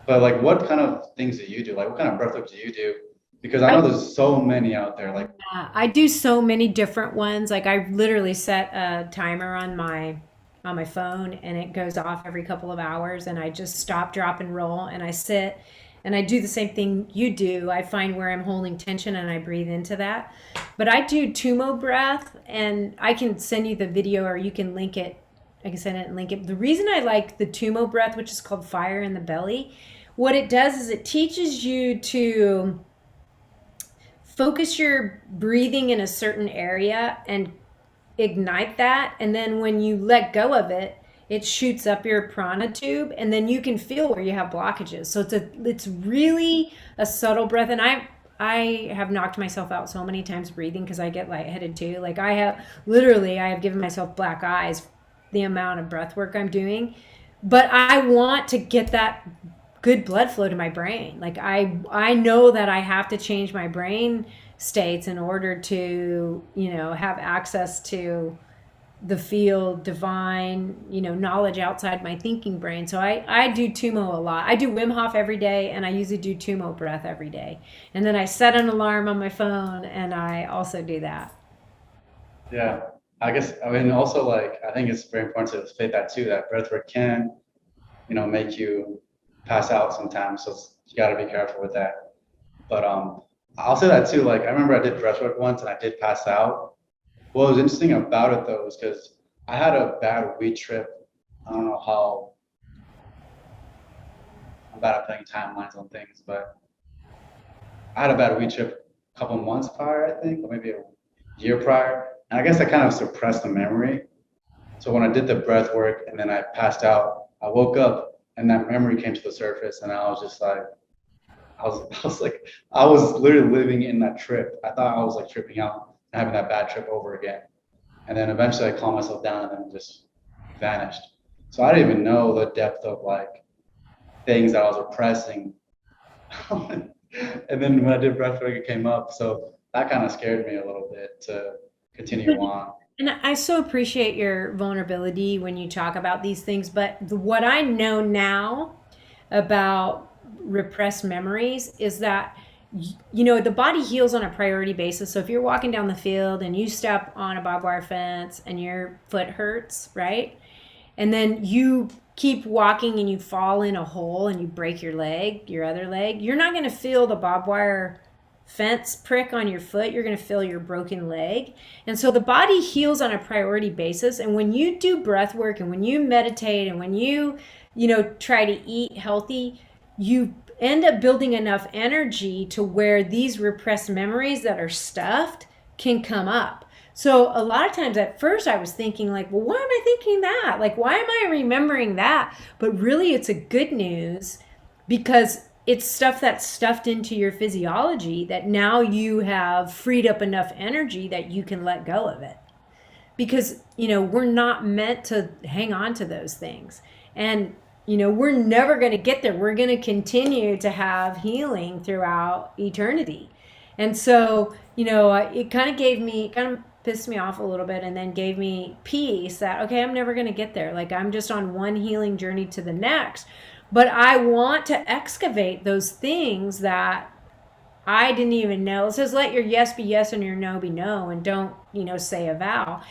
but like, what kind of things do you do? Like, what kind of breathwork do you do? Because I know there's so many out there. Like, I do so many different ones. Like I literally set a timer on my phone, and it goes off every couple of hours, and I just stop, drop, and roll, and I sit and I do the same thing you do. I find where I'm holding tension and I breathe into that. But I do Tummo breath, and I can send you the video, or you can link it. I can send it and link it. The reason I like the Tummo breath, which is called fire in the belly, what it does is it teaches you to focus your breathing in a certain area and ignite that. And then when you let go of it, it shoots up your prana tube, and then you can feel where you have blockages. So it's really a subtle breath. And I have knocked myself out so many times breathing because I get lightheaded too. Like I have given myself black eyes the amount of breath work I'm doing. But I want to get that good blood flow to my brain. Like I know that I have to change my brain states in order to, have access to the field, divine, knowledge outside my thinking brain. So I do Tummo a lot. I do Wim Hof every day, and I usually do Tummo breath every day. And then I set an alarm on my phone, and I also do that. Yeah. I guess, I mean, also like, I think it's very important to state that too, that breathwork can, make you pass out sometimes. So you got to be careful with that. But I'll say that too. Like, I remember I did breathwork once and I did pass out. What was interesting about it though is because I had a bad weed trip. I don't know how I'm bad at playing timelines on things, but I had a bad weed trip a couple months prior, I think, or maybe a year prior. And I guess I kind of suppressed the memory. So when I did the breath work and then I passed out, I woke up and that memory came to the surface and I was just like, I was literally living in that trip. I thought I was like tripping out and having that bad trip over again. And then eventually I calmed myself down and then it just vanished. So I didn't even know the depth of like things that I was repressing. And then when I did breathwork, it came up. So that kind of scared me a little bit to continue on. And I so appreciate your vulnerability when you talk about these things. But what I know now about repressed memories is that, the body heals on a priority basis. So if you're walking down the field and you step on a barbed wire fence and your foot hurts, right? And then you keep walking and you fall in a hole and you break your other leg, you're not going to feel the barbed wire fence prick on your foot. You're going to feel your broken leg. And so the body heals on a priority basis. And when you do breath work and when you meditate and when you, try to eat healthy, you end up building enough energy to where these repressed memories that are stuffed can come up. So a lot of times at first I was thinking like, well, why am I thinking that? Like, why am I remembering that? But really it's a good news because it's stuff that's stuffed into your physiology that now you have freed up enough energy that you can let go of it. Because, we're not meant to hang on to those things. And, we're never going to get there. We're going to continue to have healing throughout eternity. And so, it kind of pissed me off a little bit and then gave me peace that, okay, I'm never going to get there. Like I'm just on one healing journey to the next. But I want to excavate those things that I didn't even know. It says, let your yes be yes and your no be no, and don't, say a vow.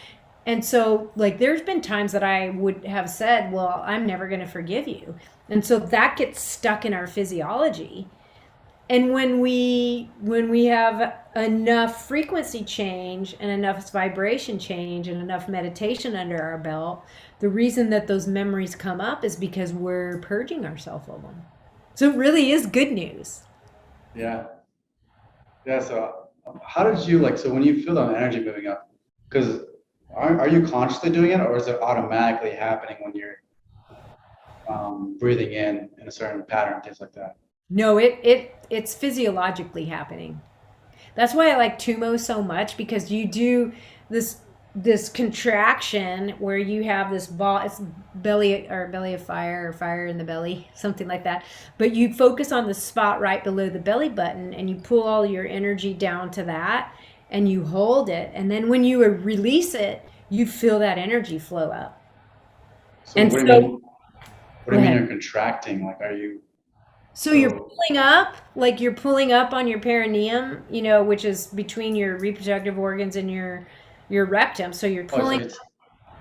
And so, like, there's been times that I would have said, well, I'm never going to forgive you. And so that gets stuck in our physiology. And when we have enough frequency change and enough vibration change and enough meditation under our belt, the reason that those memories come up is because we're purging ourselves of them. So it really is good news. Yeah. Yeah. So how did you like, so when you feel that energy moving up, because are you consciously doing it or is it automatically happening when you're breathing in a certain pattern, things like that? No, it's physiologically happening. That's why I like Tummo so much because you do this contraction where you have this ball, it's belly of fire or fire in the belly, something like that. But you focus on the spot right below the belly button and you pull all your energy down to that and you hold it. And then when you release it, you feel that energy flow up. So And what do you so, mean? What do go you mean ahead. you're contracting? Like, are you So you're so? pulling up, like you're pulling up on your perineum, which is between your reproductive organs and your rectum. So you're Oh, so pulling, it's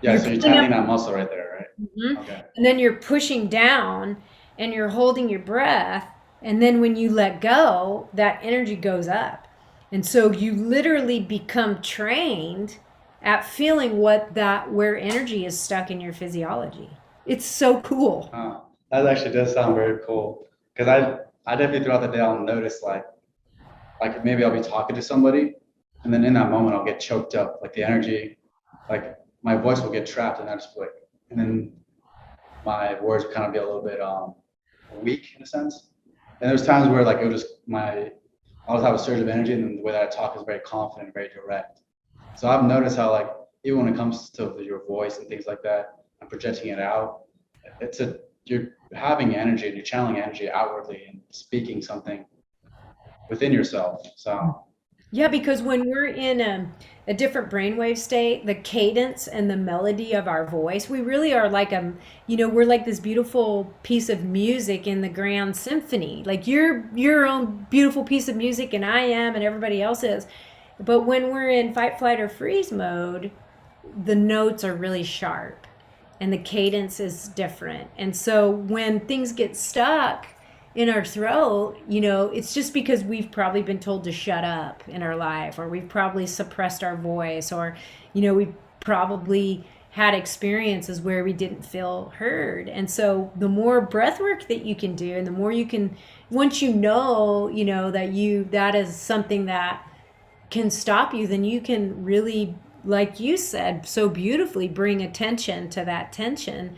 yeah. you're So you're pulling up, tightening that muscle right there, mhm, right? Okay. and then you're pushing down, and you're holding your breath. And then when you let go, that energy goes up, and so you literally become trained at feeling where energy is stuck in your physiology. It's so cool. That actually does sound very cool. Because I definitely throughout the day I'll notice like maybe I'll be talking to somebody, and then in that moment I'll get choked up, like the energy, like my voice will get trapped in that split, and then my words will kind of be a little bit weak in a sense. And there's times where like it was just I'll have a surge of energy, and then the way that I talk is very confident, very direct. So I've noticed how like even when it comes to your voice and things like that, and projecting it out, it's a you're having energy and you're channeling energy outwardly and speaking something within yourself. So Yeah, because when we're in a different brainwave state, the cadence and the melody of our voice, we really are like we're like this beautiful piece of music in the grand symphony. Like you're your own beautiful piece of music, and I am, and everybody else is. But when we're in fight, flight, or freeze mode, the notes are really sharp and the cadence is different. And so when things get stuck in our throat, it's just because we've probably been told to shut up in our life, or we've probably suppressed our voice, or, we've probably had experiences where we didn't feel heard. And so the more breath work that you can do, and the more you can, once that is something that can stop you, then you can really, like you said so beautifully, bring attention to that tension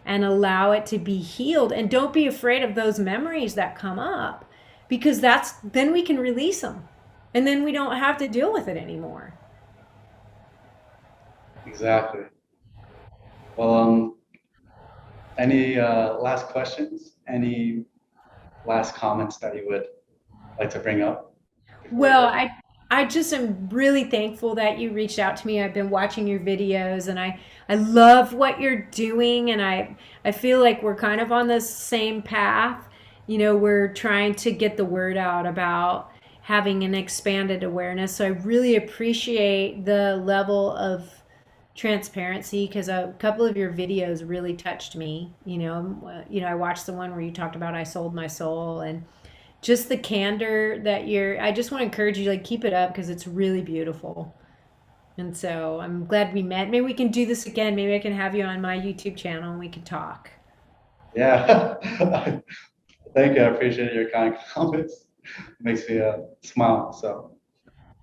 and allow it to be healed. And don't be afraid of those memories that come up, because then we can release them, and then we don't have to deal with it anymore. exactly. Well, any last questions? Any last comments that you would like to bring up before we Well, go? I just am really thankful that you reached out to me. I've been watching your videos, and I love what you're doing, and I feel like we're kind of on the same path. We're trying to get the word out about having an expanded awareness. So I really appreciate the level of transparency, because a couple of your videos really touched me. I watched the one where you talked about I sold my soul, and just the candor that I just want to encourage you to like keep it up, because it's really beautiful. And so I'm glad we met. Maybe we can do this again. Maybe I can have you on my YouTube channel and we can talk. Yeah. Thank you. I appreciate your kind comments. It makes me smile. So